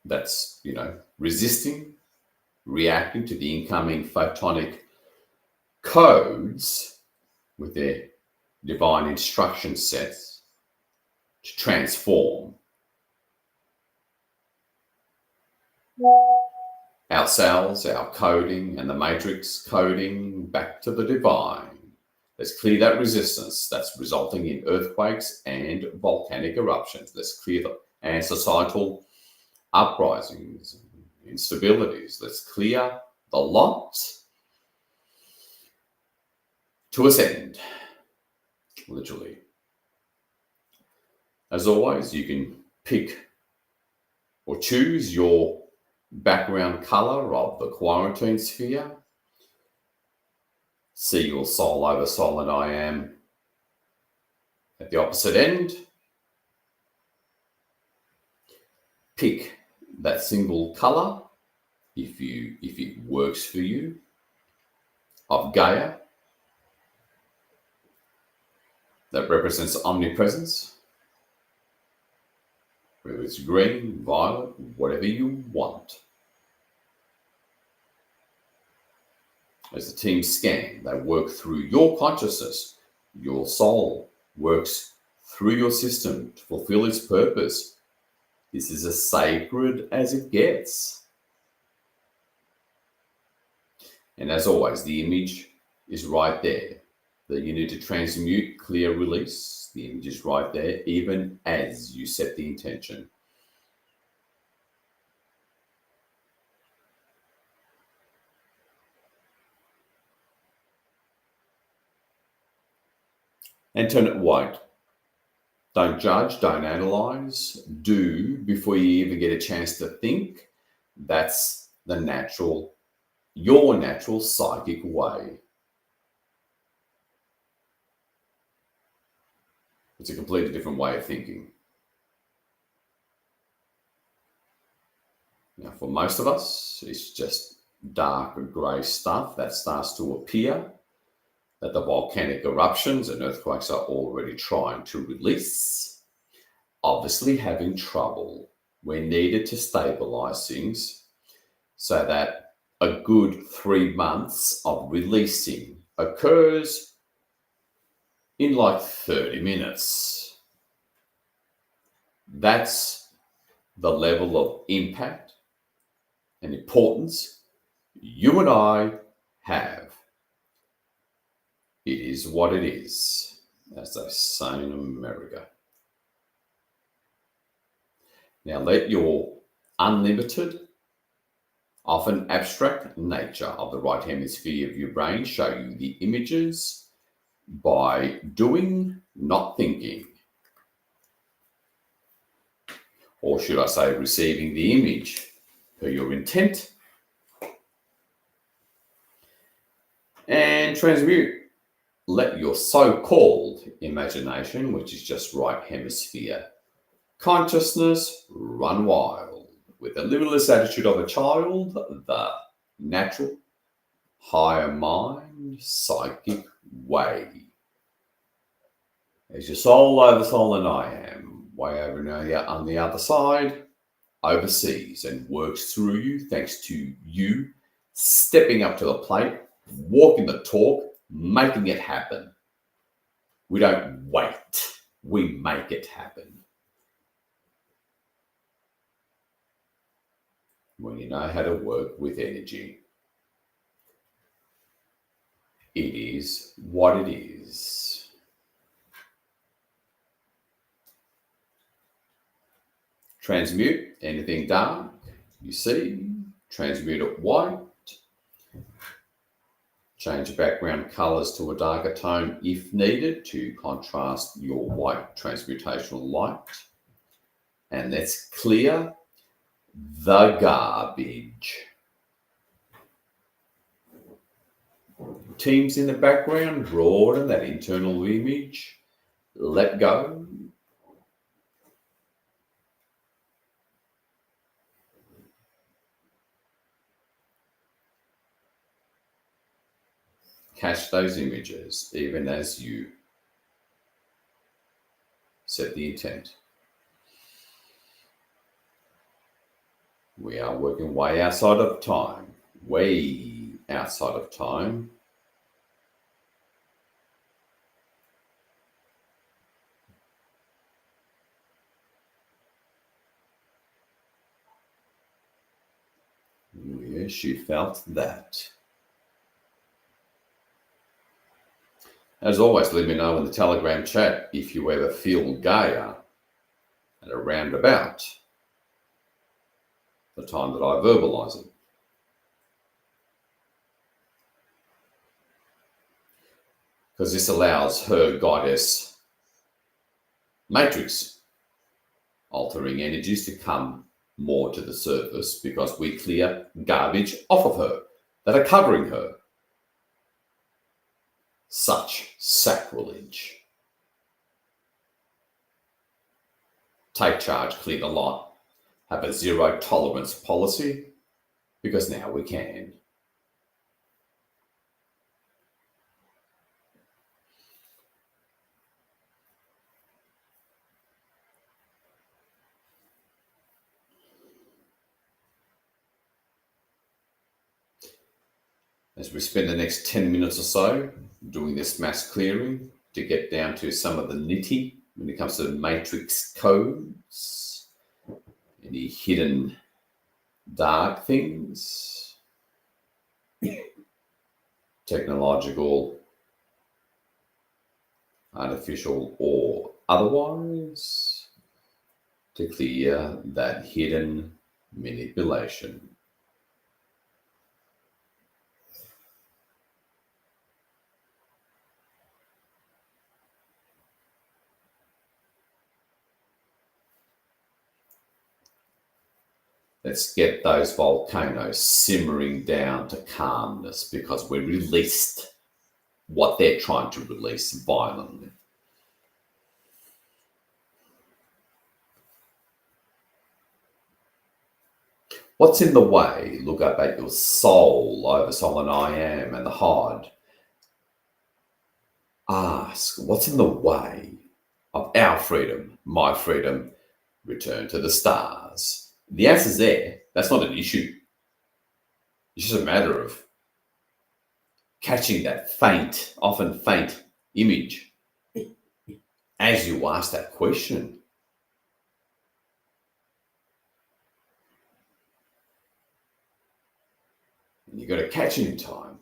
That's, resisting, reacting to the incoming photonic codes with their divine instruction sets to transform ourselves, our coding, and the matrix coding back to the divine. Let's clear that resistance that's resulting in earthquakes and volcanic eruptions. Let's clear and societal uprisings, instabilities. Let's clear the lot to ascend, literally. As always, you can pick or choose your background color of the quarantine sphere. See your soul over soul and I am at the opposite end. Pick that single color, if it works for you, of Gaia that represents omnipresence, whether it's green, violet, whatever you want. As the team scan, they work through your consciousness. Your soul works through your system to fulfill its purpose. This is as sacred as it gets. And as always, the image is right there that you need to transmute, clear, release. The image is right there, even as you set the intention. And turn it white. Don't judge, don't analyze, do before you even get a chance to think. That's your natural psychic way. It's a completely different way of thinking. Now, for most of us, it's just dark and grey stuff that starts to appear, that the volcanic eruptions and earthquakes are already trying to release. Obviously having trouble. We needed to stabilize things so that a good 3 months of releasing occurs in like 30 minutes. That's the level of impact and importance you and I have. It is what it is, as they say in America. Now let your unlimited, often abstract nature of the right hemisphere of your brain show you the images by doing, not thinking. Or should I say, receiving the image per your intent, and transmute. Let your so-called imagination, which is just right hemisphere consciousness, run wild with the limitless attitude of a child, the natural, higher mind, psychic way. As your soul over soul and I am, way over on the other side, oversees and works through you thanks to you stepping up to the plate, walking the talk, making it happen. We don't wait, we make it happen. When you know how to work with energy, it is what it is. Transmute anything dark you see, transmute it white. Change background colors to a darker tone if needed to contrast your white transmutational light. And let's clear the garbage. Teams in the background, broaden that internal image. Let go. Cache those images even as you set the intent. We are working way outside of time, way outside of time. Yes, you felt that. As always, let me know in the Telegram chat if you ever feel gayer at around about the time that I verbalise it. Because this allows her goddess matrix altering energies to come more to the surface because we clear garbage off of her that are covering her. Such sacrilege. Take charge, clear the lot, have a zero tolerance policy, because now we can. As we spend the next 10 minutes or so doing this mass clearing to get down to some of the nitty when it comes to matrix codes, any hidden dark things, technological, artificial or otherwise, to clear that hidden manipulation. Let's get those volcanoes simmering down to calmness because we released what they're trying to release violently. What's in the way? Look up at your soul, over soul and I am, and the hard. Ask, what's in the way of our freedom, my freedom, return to the stars? The answer's there. That's not an issue. It's just a matter of catching that faint, often faint image as you ask that question. And you've got to catch it in time.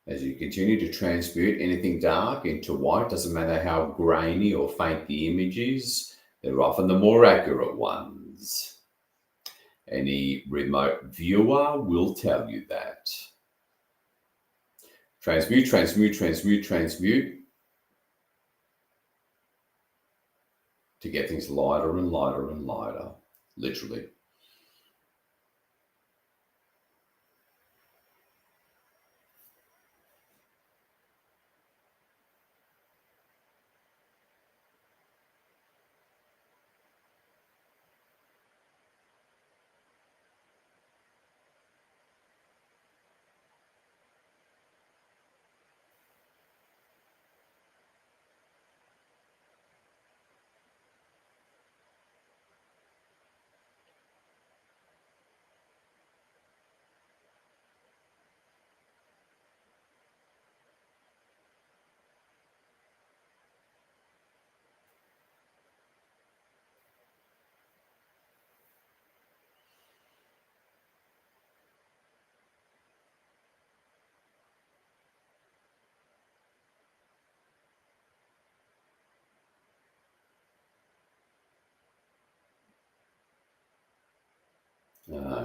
As you continue to transmute anything dark into white, doesn't matter how grainy or faint the image is, they're often the more accurate ones. Any remote viewer will tell you that. Transmute, transmute, transmute, transmute to get things lighter and lighter and lighter, literally.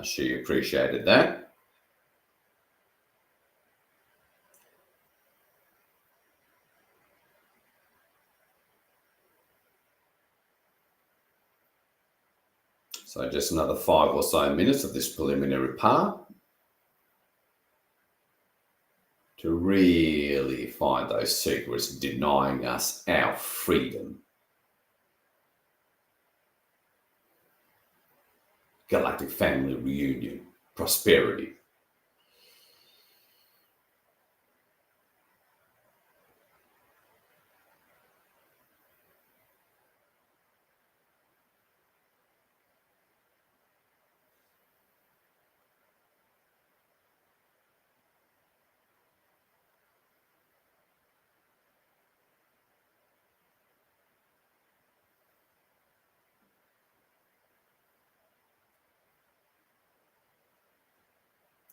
She appreciated that. So just another 5 or so minutes of this preliminary part to really find those secrets denying us our freedom. Galactic family reunion, prosperity.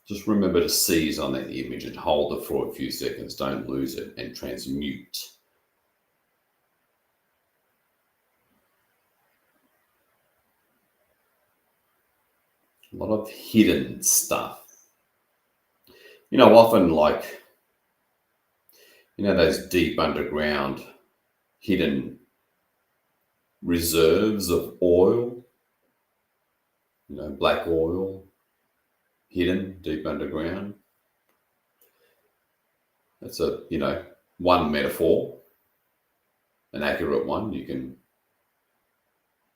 Just remember to seize on that image and hold it for a few seconds. Don't lose it and transmute. A lot of hidden stuff. Often those deep underground hidden reserves of oil, black oil, hidden deep underground. That's one metaphor, an accurate one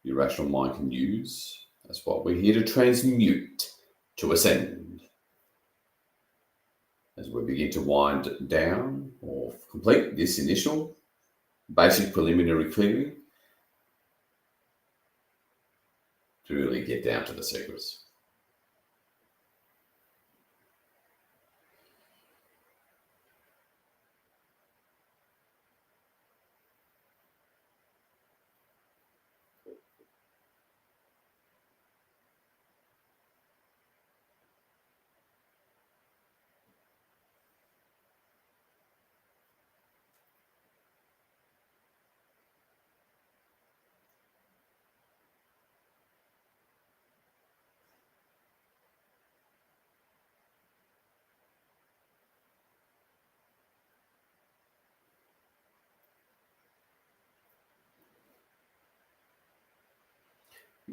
your rational mind can use. That's what we're here to transmute, to ascend. As we begin to wind down or complete this initial basic preliminary clearing, to really get down to the secrets.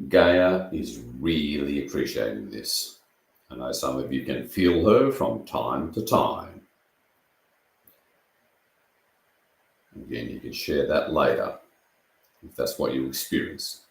Gaia is really appreciating this. I know some of you can feel her from time to time. Again, you can share that later if that's what you experience.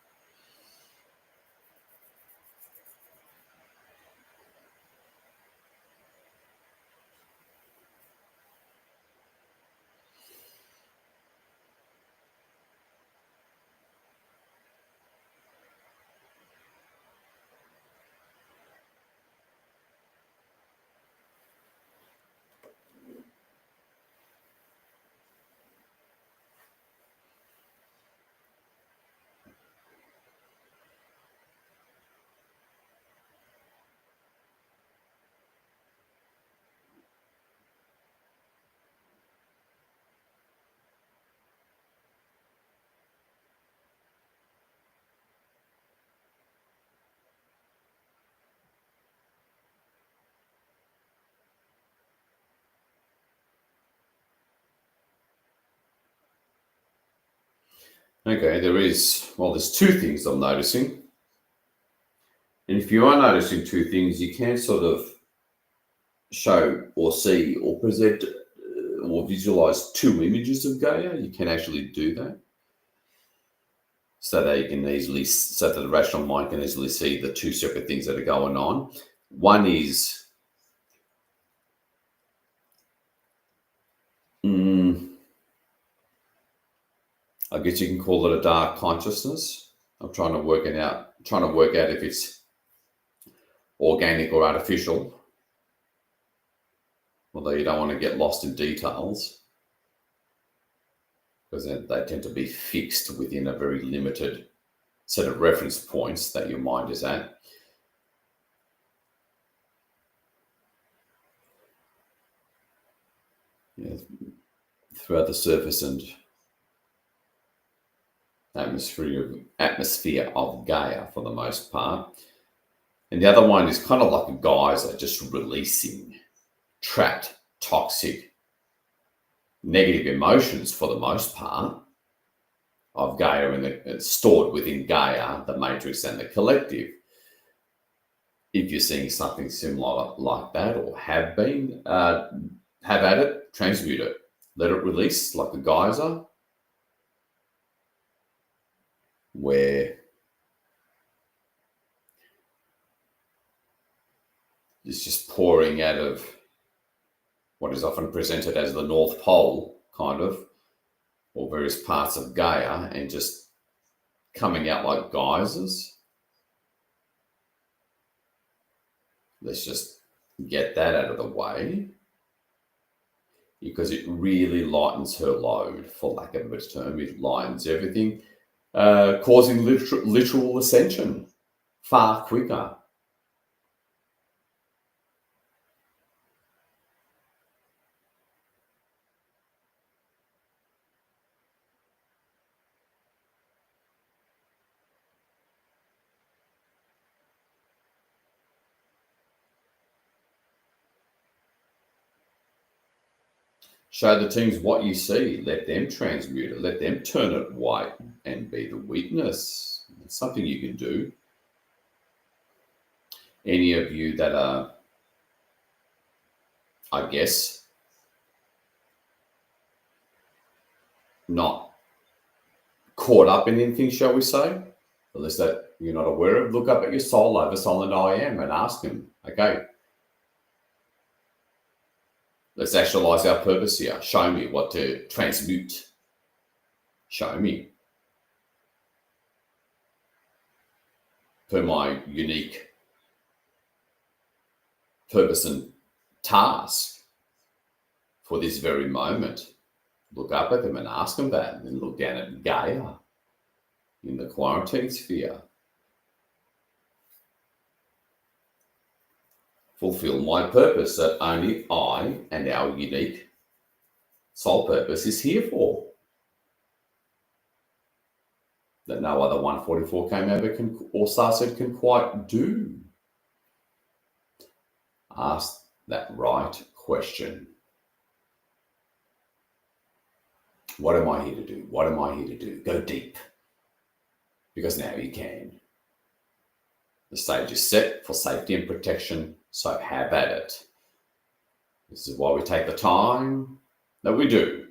Okay, there's two things I'm noticing. And if you are noticing two things, you can sort of show or see or present or visualize two images of Gaia. You can actually do that. So that the rational mind can easily see the two separate things that are going on. One is I guess you can call it a dark consciousness. I'm trying to work out if it's organic or artificial. Although you don't want to get lost in details, because they tend to be fixed within a very limited set of reference points that your mind is at. Yeah, throughout the surface and atmosphere of Gaia for the most part. And the other one is kind of like a geyser, just releasing trapped, toxic, negative emotions for the most part of Gaia and stored within Gaia, the matrix and the collective. If you're seeing something similar like that or have been, have at it, transmute it. Let it release like a geyser where it's just pouring out of what is often presented as the North Pole, kind of, or various parts of Gaia, and just coming out like geysers. Let's just get that out of the way, because it really lightens her load, for lack of a better term. It lightens everything, causing literal ascension far quicker. Show the teams what you see. Let them transmute it. Let them turn it white and be the witness. It's something you can do. Any of you that are, I guess, not caught up in anything, shall we say, at least that you're not aware of, look up at your soul over silent I am and ask him, okay, let's actualize our purpose here. Show me what to transmute. Show me. Per my unique purpose and task for this very moment. Look up at them and ask them that, and then look down at Gaia in the quarantine sphere. Fulfill my purpose that only I and our unique soul purpose is here for. That no other 144K member or Starseed can quite do. Ask that right question. What am I here to do? What am I here to do? Go deep. Because now you can. The stage is set for safety and protection, so have at it. This is why we take the time that we do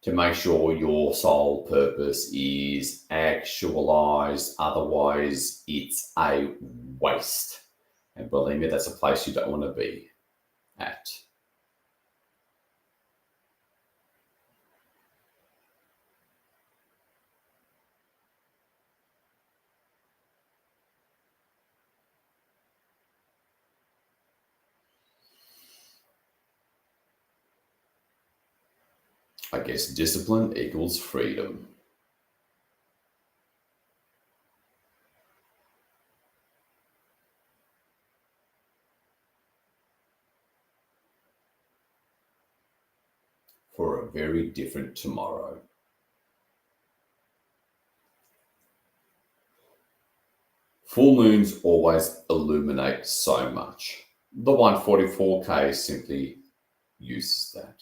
to make sure your soul purpose is actualized. Otherwise, it's a waste. And believe me, that's a place you don't want to be at. I guess discipline equals freedom. For a very different tomorrow. Full moons always illuminate so much. The 144K simply uses that.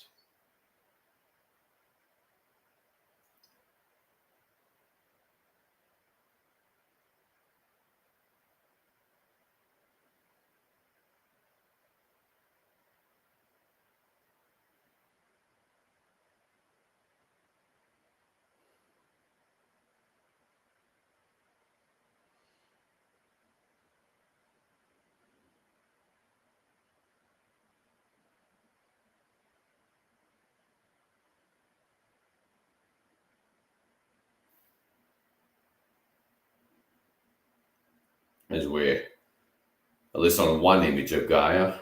As we're, at least on one image of Gaia,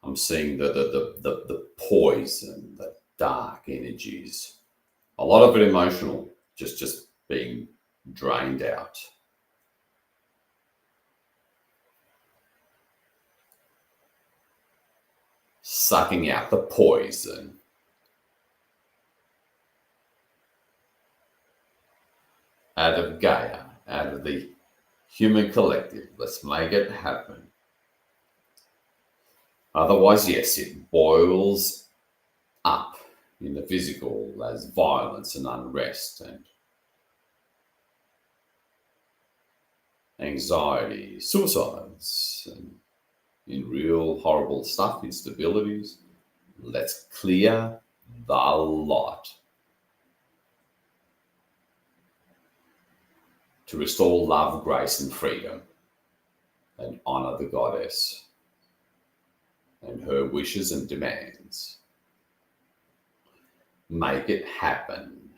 I'm seeing the poison, the dark energies. A lot of it emotional, just being drained out. Sucking out the poison. Out of Gaia, out of the human collective. Let's make it happen. Otherwise, yes, it boils up in the physical as violence and unrest and anxiety, suicides, and in real horrible stuff, instabilities. Let's clear the lot to restore love, grace, and freedom and honor the goddess and her wishes and demands. Make it happen.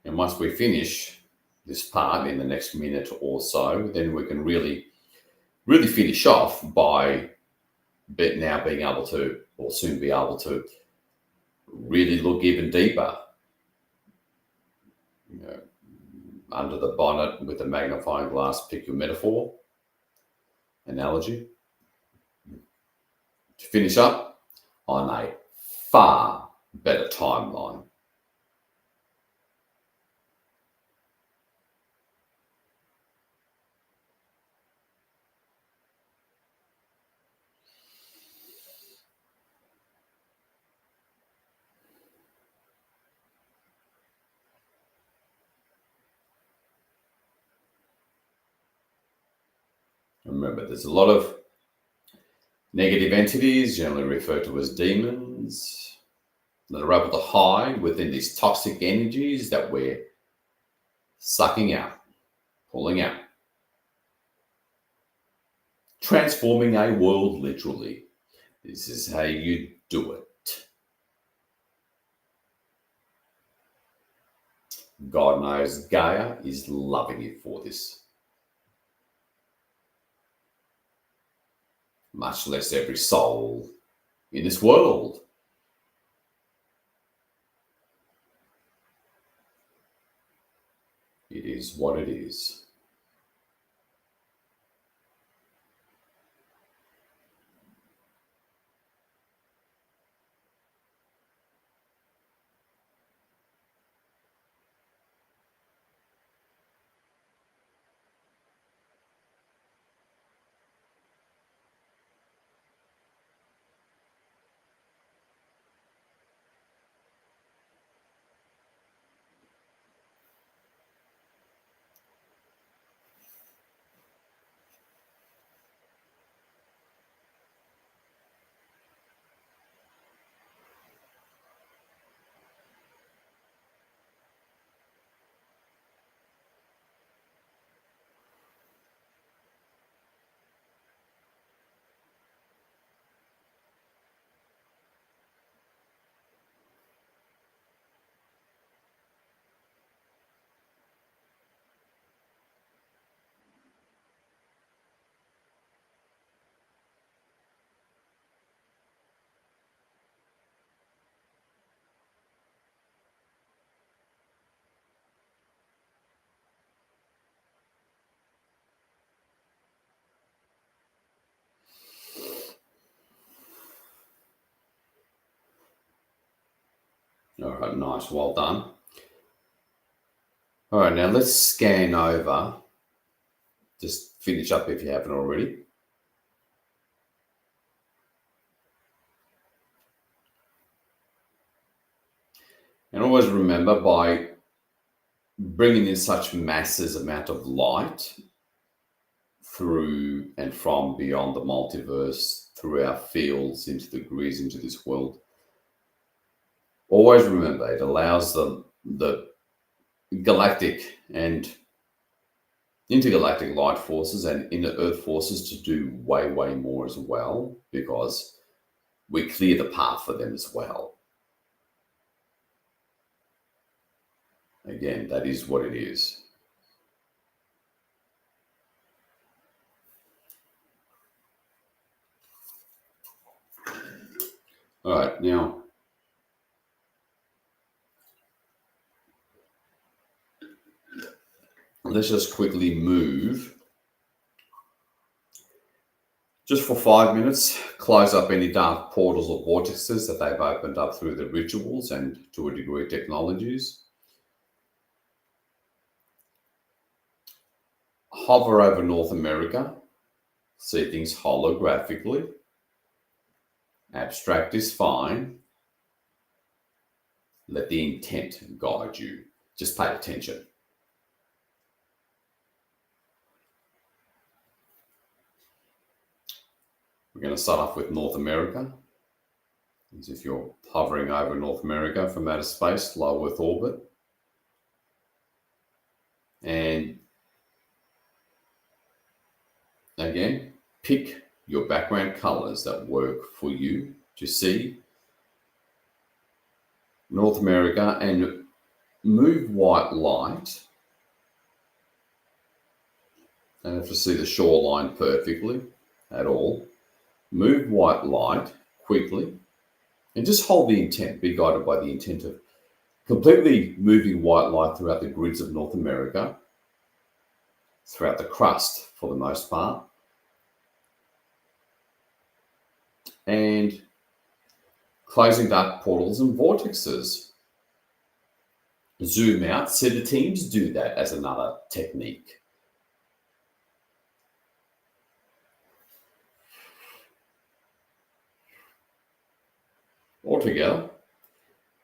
And once we finish this part in the next minute or so, then we can really finish off by now being able to, or soon be able to, really look even deeper, under the bonnet with a magnifying glass. Pick your metaphor, analogy, to finish up on a far better timeline. Remember, there's a lot of negative entities, generally referred to as demons, that are able to hide within these toxic energies that we're sucking out, pulling out, transforming a world literally. This is how you do it. God knows Gaia is loving you for this. Much less every soul in this world. It is what it is. All right, nice, well done. All right, now let's scan over. Just finish up if you haven't already. And always remember, by bringing in such masses amount of light through and from beyond the multiverse, through our fields, into the grids, into this world, always remember it allows the galactic and intergalactic light forces and inner earth forces to do way, way more as well, because we clear the path for them as well. Again, that is what it is. All right, now let's just quickly move. Just for 5 minutes, close up any dark portals or vortexes that they've opened up through the rituals and, to a degree, technologies. Hover over North America, see things holographically. Abstract is fine. Let the intent guide you. Just pay attention. We're going to start off with North America. As if you're hovering over North America from outer space, low Earth orbit. And again, pick your background colors that work for you to see North America, and move white light. Don't have to see the shoreline perfectly at all. Move white light quickly and just hold the intent. Be guided by the intent of completely moving white light throughout the grids of North America, throughout the crust for the most part. And closing dark portals and vortexes. Zoom out. See, the teams do that as another technique. All together.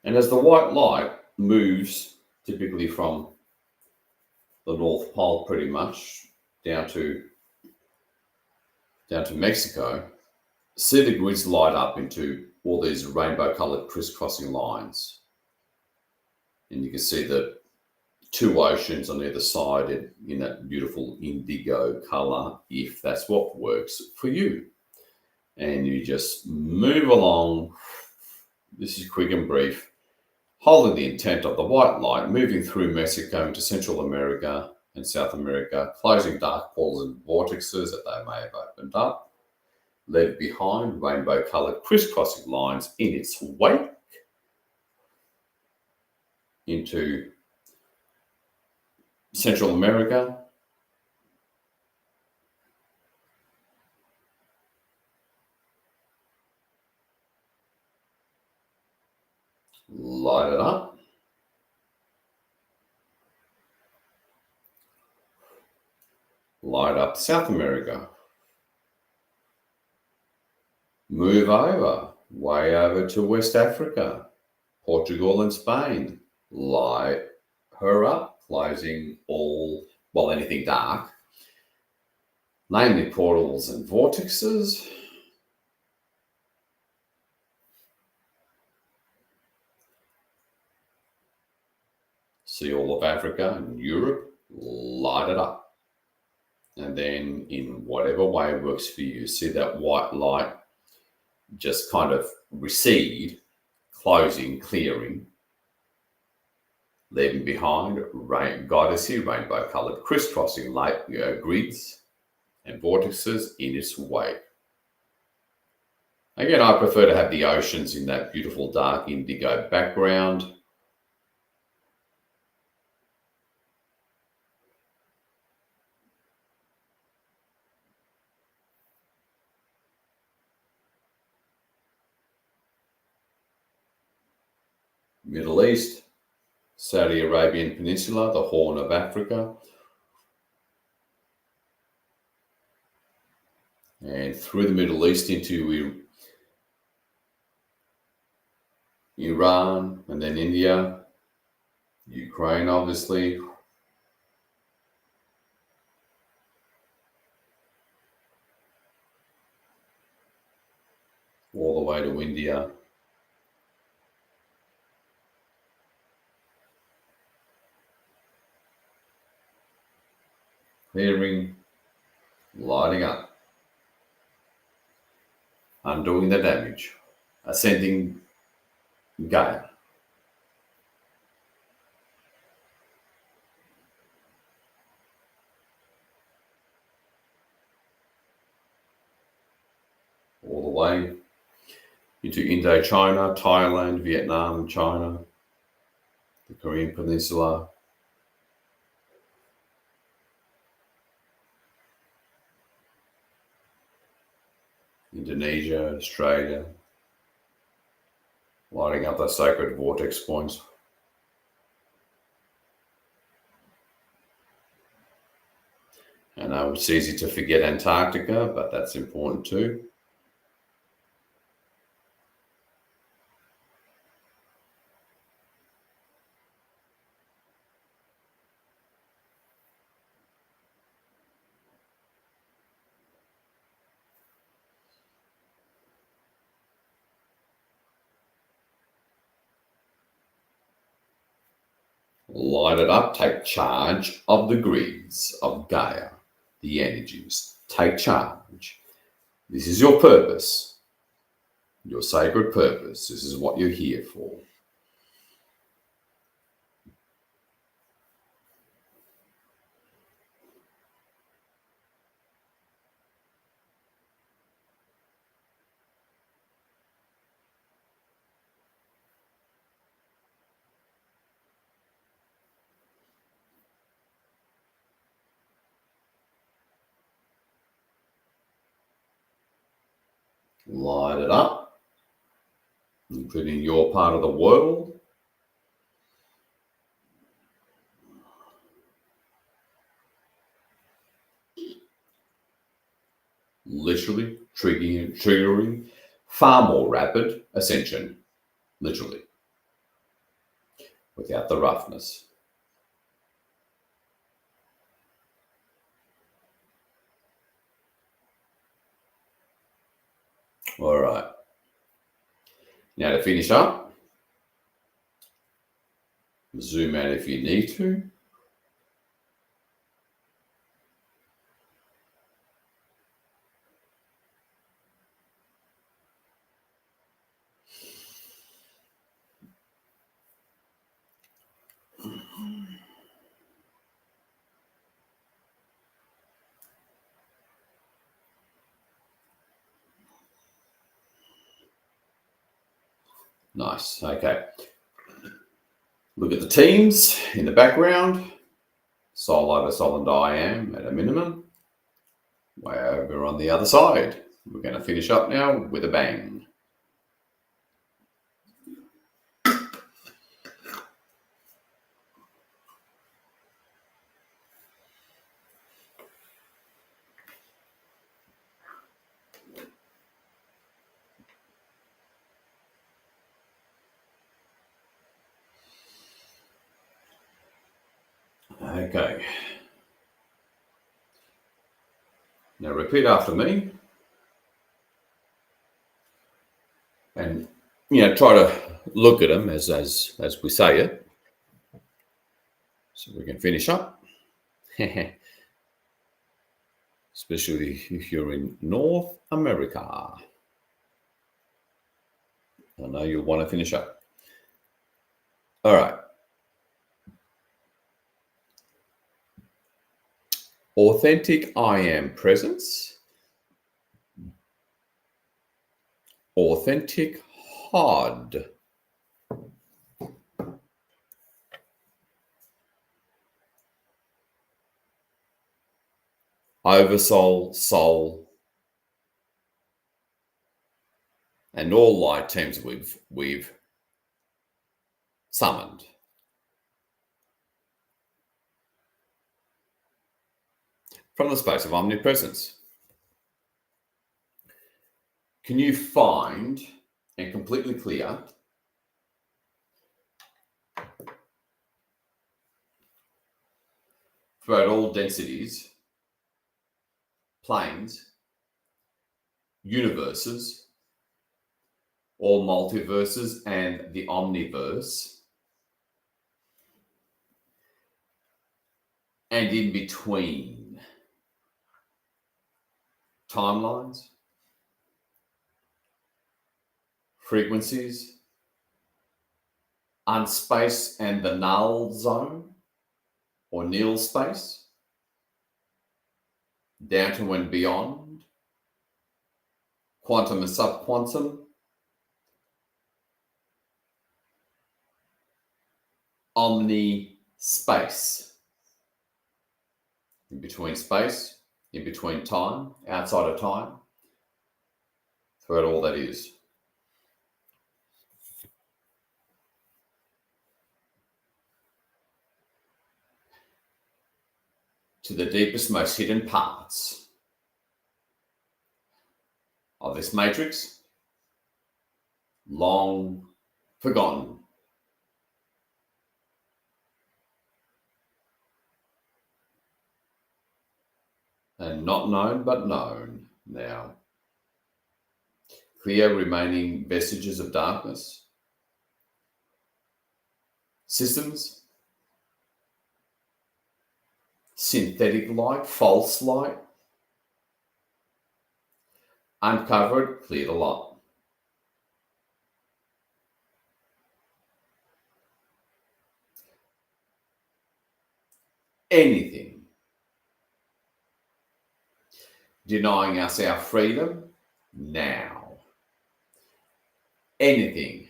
And as the white light moves, typically from the North Pole pretty much down to Mexico, see the grids light up into all these rainbow colored crisscrossing lines. And you can see the two oceans on either side in that beautiful indigo color, if that's what works for you. And you just move along. This is quick and brief. Holding the intent of the white light, moving through Mexico into Central America and South America, closing dark portals and vortexes that they may have opened up, leave behind rainbow-coloured crisscrossing lines in its wake into Central America, light it up. Light up South America. Move over, way over to West Africa, Portugal and Spain. Light her up, closing anything dark, namely portals and vortexes. See all of Africa and Europe, light it up. And then in whatever way works for you, see that white light just kind of recede, closing, clearing, leaving behind goddessy rainbow-coloured crisscrossing light grids and vortexes in its wake. Again, I prefer to have the oceans in that beautiful dark indigo background. Middle East, Saudi Arabian Peninsula, the Horn of Africa, and through the Middle East into Iran, and then India, Ukraine, obviously, all the way to India. Clearing, lighting up, undoing the damage, ascending Gaia. All the way into Indochina, Thailand, Vietnam, China, the Korean Peninsula, Indonesia, Australia, lighting up the sacred vortex points. I know it's easy to forget Antarctica, but that's important too. Light it up, take charge of the grids of Gaia, the energies. Take charge. This is your purpose, your sacred purpose. This is what you're here for. Light it up, including your part of the world. Literally triggering far more rapid ascension, literally, without the roughness. All right. Now to finish up, zoom out if you need to. Nice. Okay. Look at the teams in the background. Sol over Sol and Diane at a minimum. Way over on the other side. We're going to finish up now with a bang. Okay. Now repeat after me. And, try to look at them as we say it. So we can finish up. Especially if you're in North America. I know you'll want to finish up. All right. Authentic I am presence. Authentic HOD. Oversoul, soul, and all light teams we've summoned. From the space of omnipresence. Can you find and completely clear throughout all densities, planes, universes, all multiverses, and the omniverse, and in between timelines, frequencies, unspace and the null zone or nil space, down to and beyond, quantum and subquantum, omni-space, in between space, in between time, outside of time, throughout all that is. To the deepest, most hidden parts of this matrix, long forgotten. And not known, but known now. Clear remaining vestiges of darkness. Systems. Synthetic light, false light. Uncovered, cleared a lot. Anything denying us our freedom now. Anything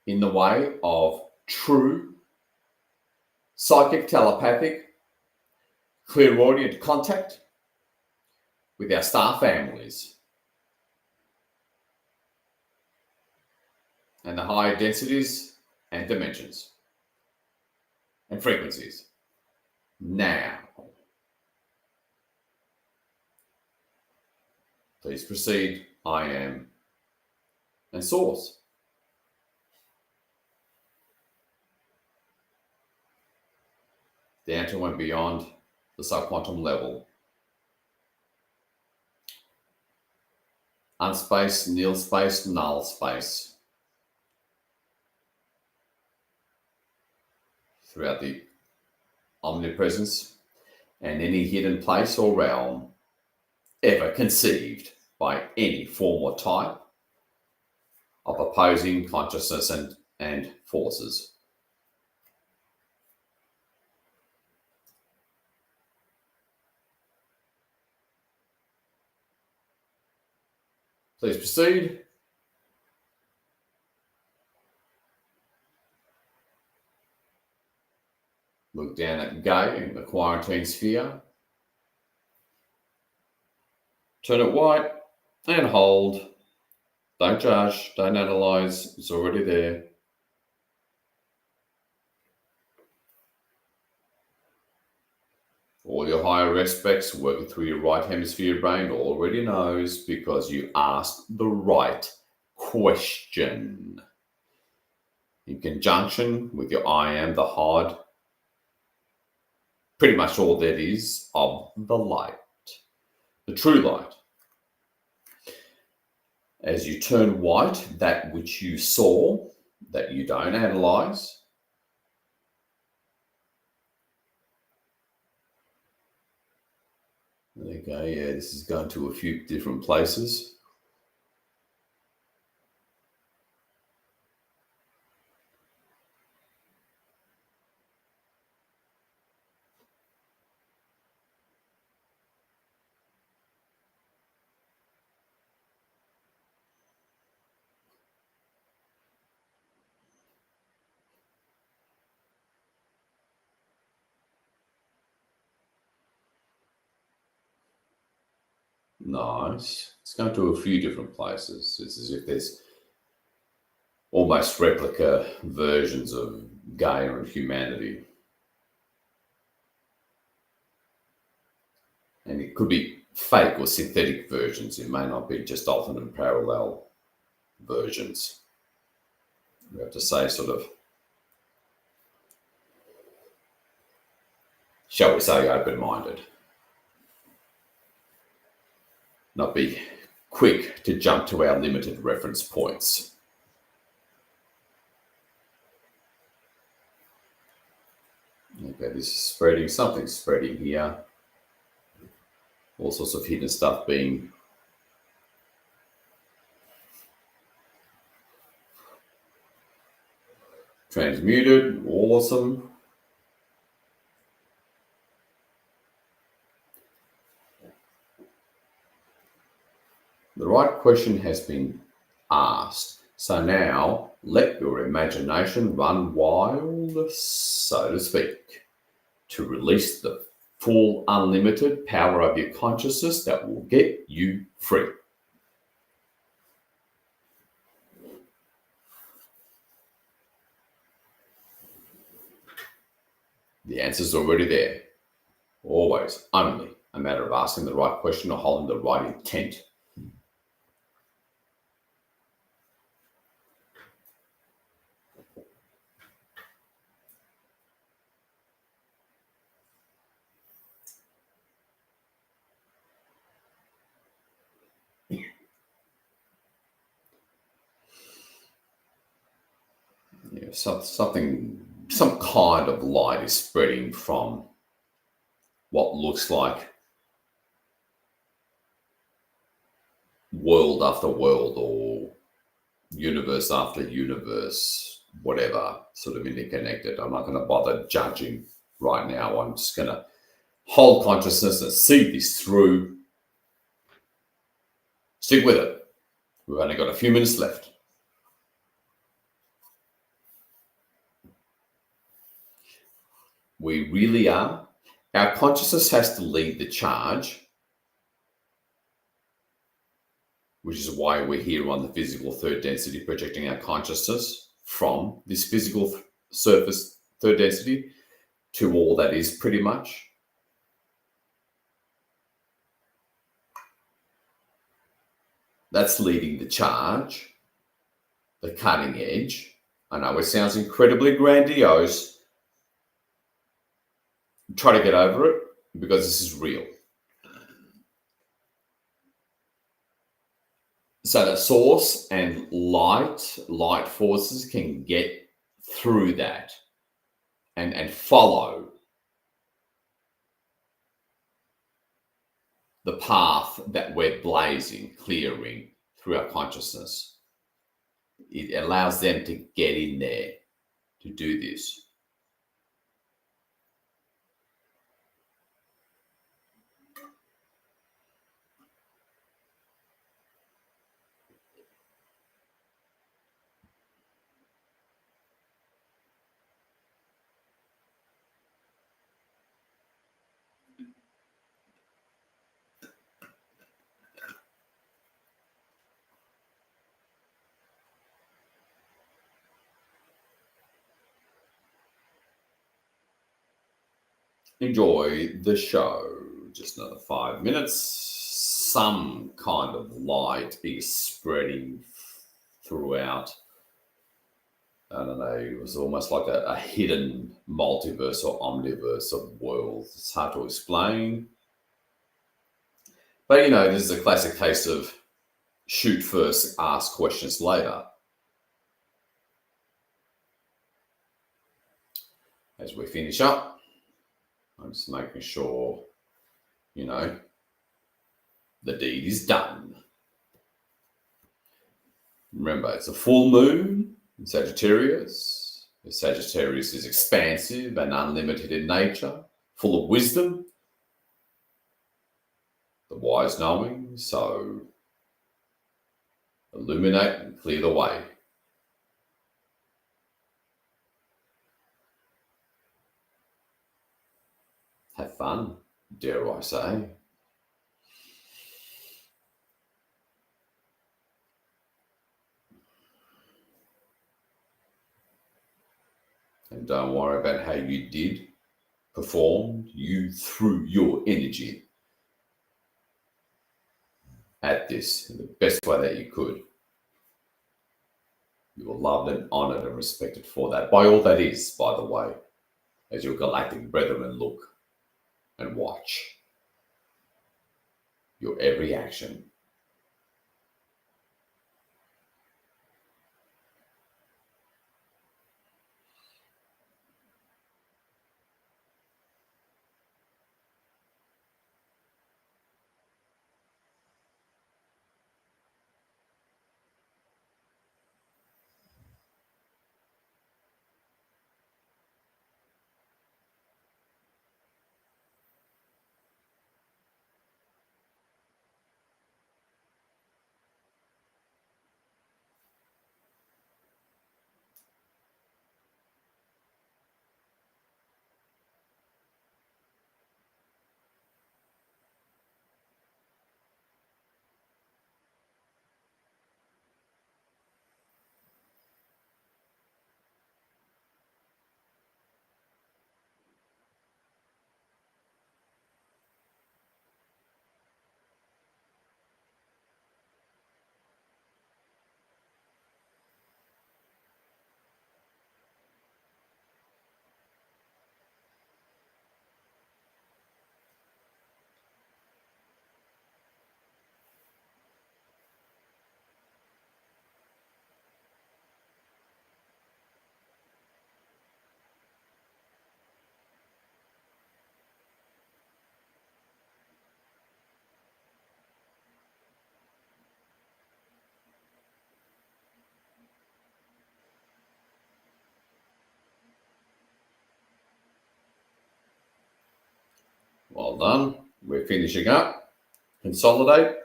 in the way of true psychic, telepathic, clairaudient contact with our star families and the higher densities and dimensions and frequencies now. Please proceed. I am and source. Down to and beyond the subquantum level. Unspace, nil space, null space. Throughout the omnipresence and any hidden place or realm ever conceived by any form or type of opposing consciousness and forces. Please proceed. Look down at Gay in the quarantine sphere. Turn it white and hold. Don't judge, don't analyze, it's already there. All your higher aspects working through your right hemisphere brain already knows because you asked the right question. In conjunction with your I am, the hard, pretty much all that is of the light, the true light. As you turn white, that which you saw, that you don't analyze, there you go. Yeah, this is going to a few different places. Nice. It's going to a few different places. It's as if there's almost replica versions of Gaia and humanity. And it could be fake or synthetic versions. It may not be just alternate and parallel versions. We have to say sort of, shall we say, open-minded. Not be quick to jump to our limited reference points. Okay, this is spreading, something's spreading here. All sorts of hidden stuff being transmuted. Awesome. The right question has been asked. So now let your imagination run wild, so to speak, to release the full unlimited power of your consciousness that will get you free. The answer's already there. Always, only a matter of asking the right question or holding the right intent. Yeah, some kind of light is spreading from what looks like world after world or universe after universe, whatever, sort of interconnected. I'm not going to bother judging right now. I'm just going to hold consciousness and see this through. Stick with it. We've only got a few minutes left. We really are. Our consciousness has to lead the charge, which is why we're here on the physical third density, projecting our consciousness from this physical surface third density to all that is pretty much. That's leading the charge, the cutting edge. I know it sounds incredibly grandiose. Try to get over it because this is real. So that source and light forces can get through that and follow the path that we're blazing, clearing through our consciousness. It allows them to get in there to do this. Enjoy the show. Just another 5 minutes. Some kind of light is spreading throughout. I don't know, it was almost like a hidden multiverse or omniverse of worlds. It's hard to explain. But, this is a classic case of shoot first, ask questions later. As we finish up, I'm just making sure, the deed is done. Remember, it's a full moon in Sagittarius. The Sagittarius is expansive and unlimited in nature, full of wisdom, the wise knowing, so illuminate and clear the way. Have fun, dare I say. And don't worry about how you did perform. You threw your energy at this in the best way that you could. You were loved and honored and respected for that, by all that is, by the way, as your galactic brethren look and watch your every action. Well done. We're finishing up. Consolidate,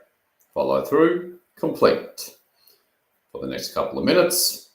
follow through, complete. For the next couple of minutes.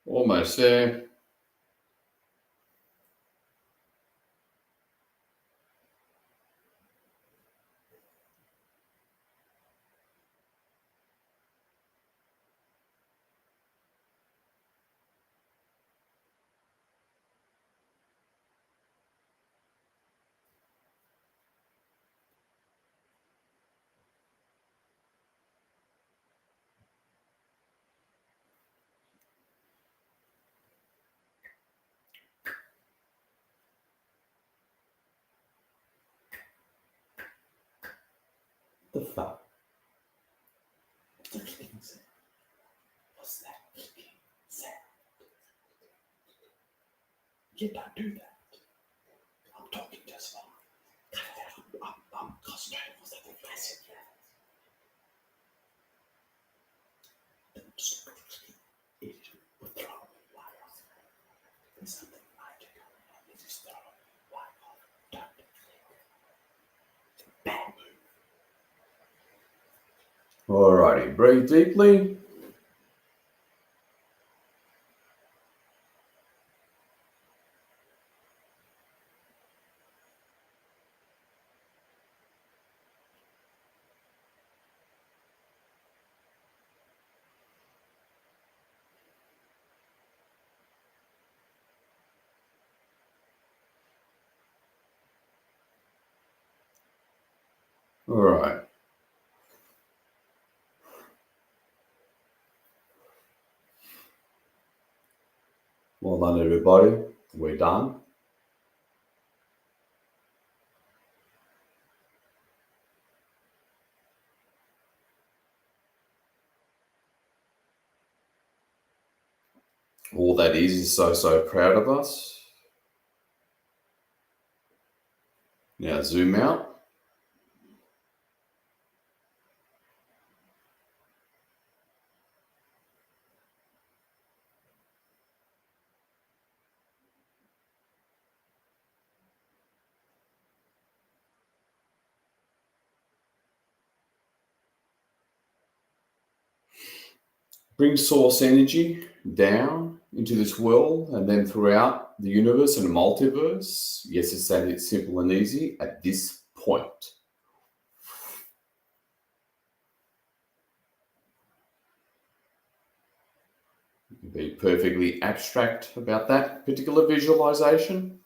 Almost there. The fuck? The clicking sound. What's that clicking sound? You don't do that. I'm talking just fine. Cut it out. I'm concentrating on something massive. It is withdrawn right off. There's something magical. It is thrown right off. Don't click. Bad move. Alrighty, breathe deeply. All right. Well done, everybody. We're done. All that is so proud of us. Now zoom out. Bring source energy down into this world and then throughout the universe and multiverse. Yes, it's that simple and easy at this point. You can be perfectly abstract about that particular visualization.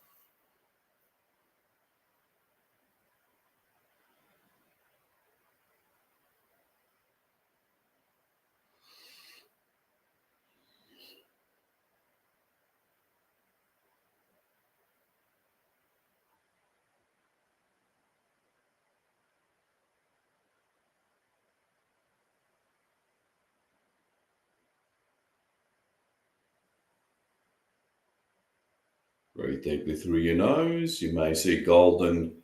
Breathe deeply through your nose. You may see golden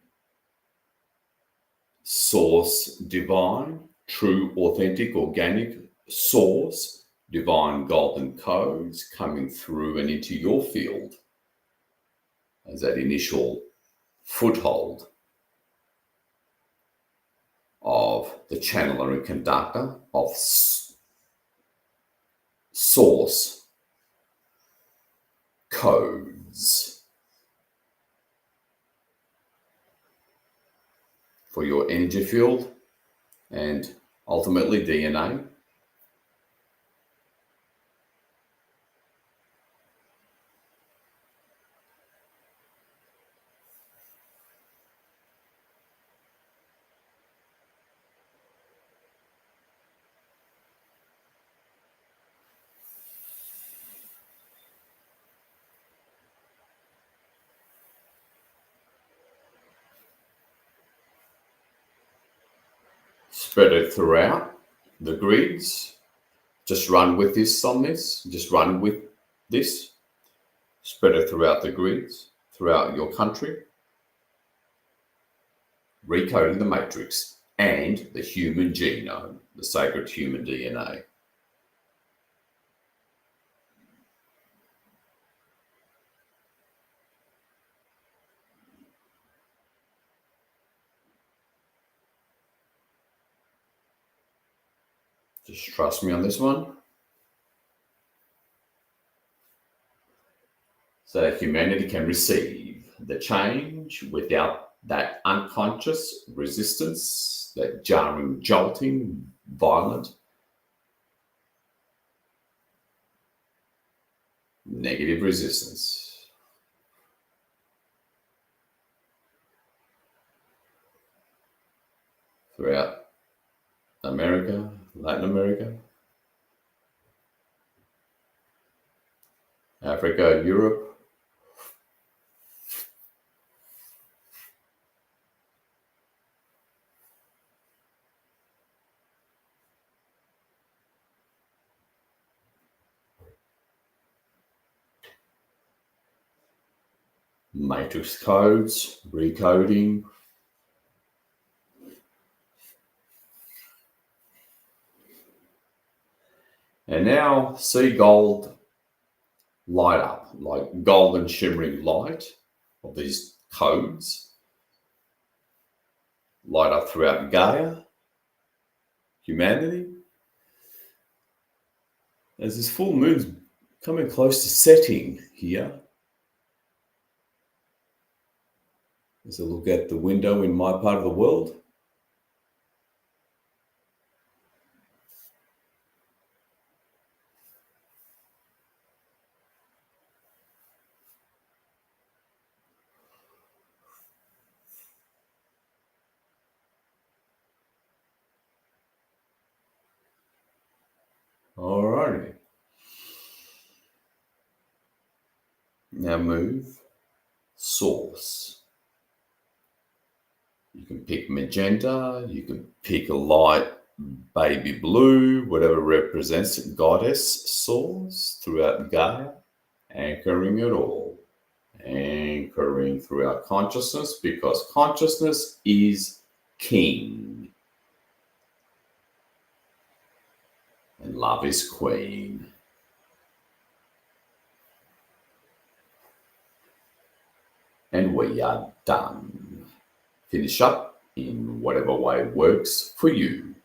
source, divine, true, authentic, organic source, divine golden codes coming through and into your field as that initial foothold of the channeler and conductor of source codes for your energy field and ultimately DNA. Spread it throughout the grids. Just run with this on this. Just run with this. Spread it throughout the grids, throughout your country. Recoding the matrix and the human genome, the sacred human DNA. Just trust me on this one. So that humanity can receive the change without that unconscious resistance, that jarring, jolting, violent, negative resistance. Throughout America, Latin America, Africa, Europe, matrix codes, recoding. And now see gold light up, like golden shimmering light of these codes. Light up throughout Gaia, humanity. As this full moon's coming close to setting here, as I look at the window in my part of the world, alrighty. Now move source. You can pick magenta, you can pick a light baby blue, whatever represents goddess source throughout Gaia, anchoring it all, anchoring throughout consciousness, because consciousness is king and love is queen. And we are done. Finish up in whatever way works for you.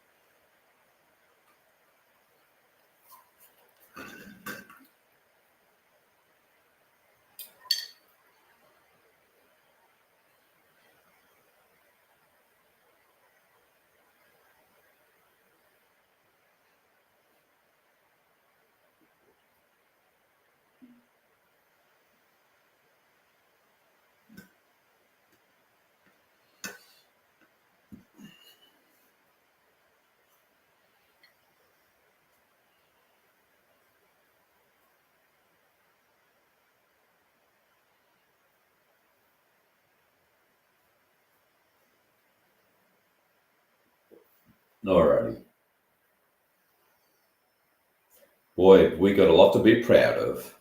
Alrighty. Boy, we got a lot to be proud of.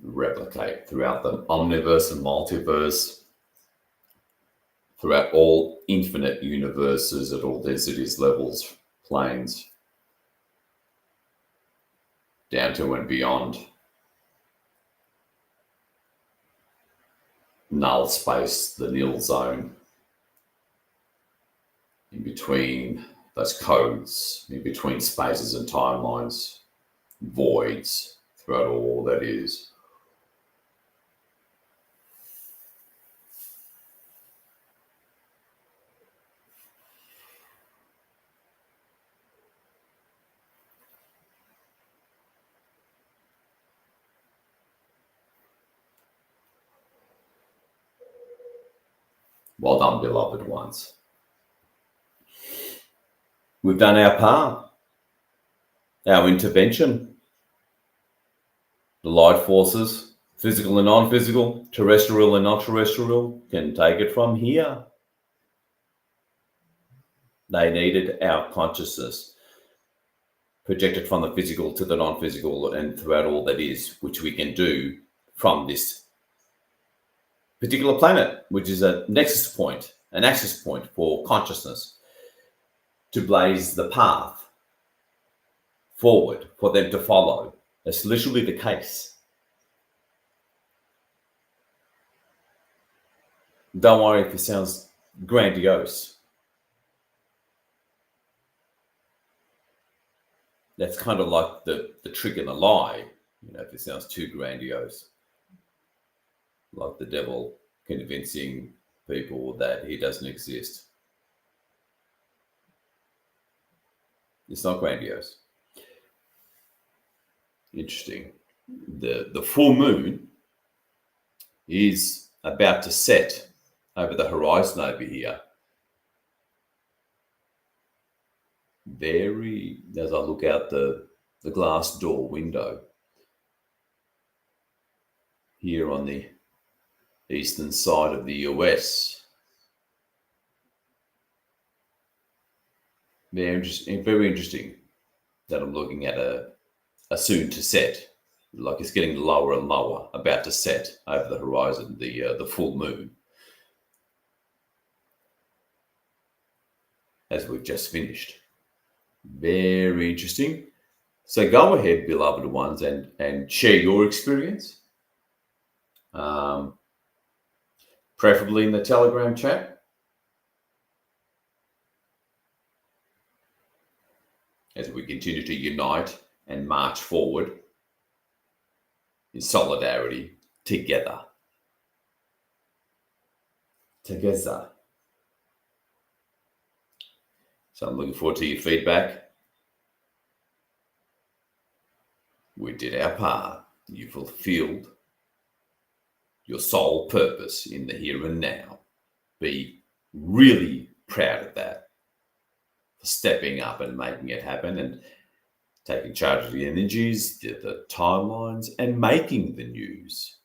Replicate throughout the omniverse and multiverse, throughout all infinite universes at all densities, levels, planes, down to and beyond. Null space, the nil zone, in between those codes, in between spaces and timelines, voids throughout all that is. Well done, beloved ones. We've done our part, our intervention. The light forces, physical and non-physical, terrestrial and non-terrestrial, can take it from here. They needed our consciousness, projected from the physical to the non-physical and throughout all that is, which we can do from this particular planet, which is a nexus point, an access point for consciousness to blaze the path forward for them to follow. That's literally the case. Don't worry if it sounds grandiose. That's kind of like the trick and the lie, if it sounds too grandiose. Like the devil convincing people that he doesn't exist. It's not grandiose. Interesting. The full moon is about to set over the horizon over here. As I look out the glass door window here on the eastern side of the US. Very interesting that I'm looking at a soon to set, like it's getting lower and lower, about to set over the horizon, the full moon, as we've just finished. Very interesting. So go ahead, beloved ones, and share your experience. Preferably in the Telegram chat. As we continue to unite and march forward in solidarity together. Together. So I'm looking forward to your feedback. We did our part. You fulfilled your sole purpose in the here and now. Be really proud of that, for stepping up and making it happen and taking charge of the energies, the timelines, and making the news.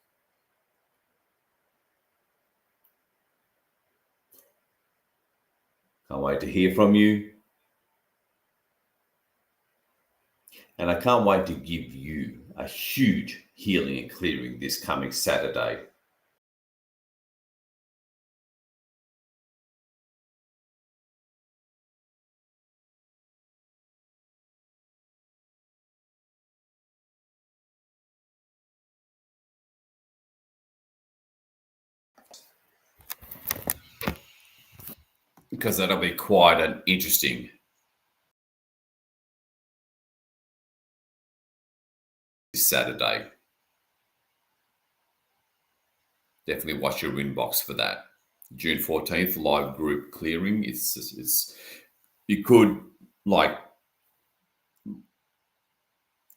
Can't wait to hear from you. And I can't wait to give you a huge healing and clearing this coming Saturday. Because that'll be quite an interesting Saturday. Definitely watch your inbox for that. June 14th, live group clearing. It's you could, like,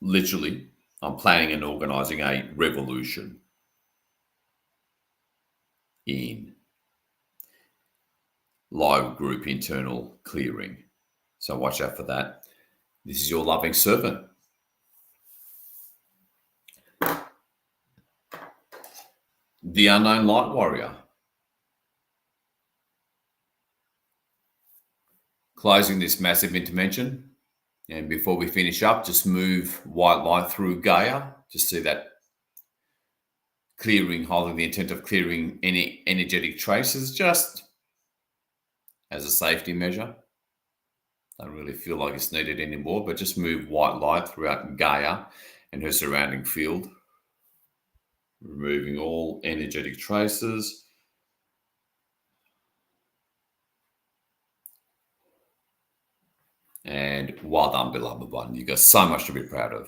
literally, I'm planning and organizing a revolution in live group internal clearing. So watch out for that. This is your loving servant. The unknown light warrior. Closing this massive intervention. And before we finish up, just move white light through Gaia. Just see that clearing, holding the intent of clearing any energetic traces, just as a safety measure. Don't really feel like it's needed anymore, but just move white light throughout Gaia and her surrounding field, removing all energetic traces. And well done, beloved one. You've got so much to be proud of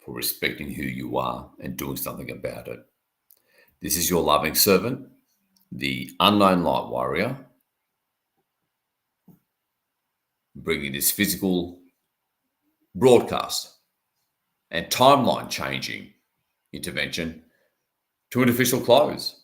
for respecting who you are and doing something about it. This is your loving servant, the unknown light warrior, bringing this physical broadcast and timeline changing intervention to an official close.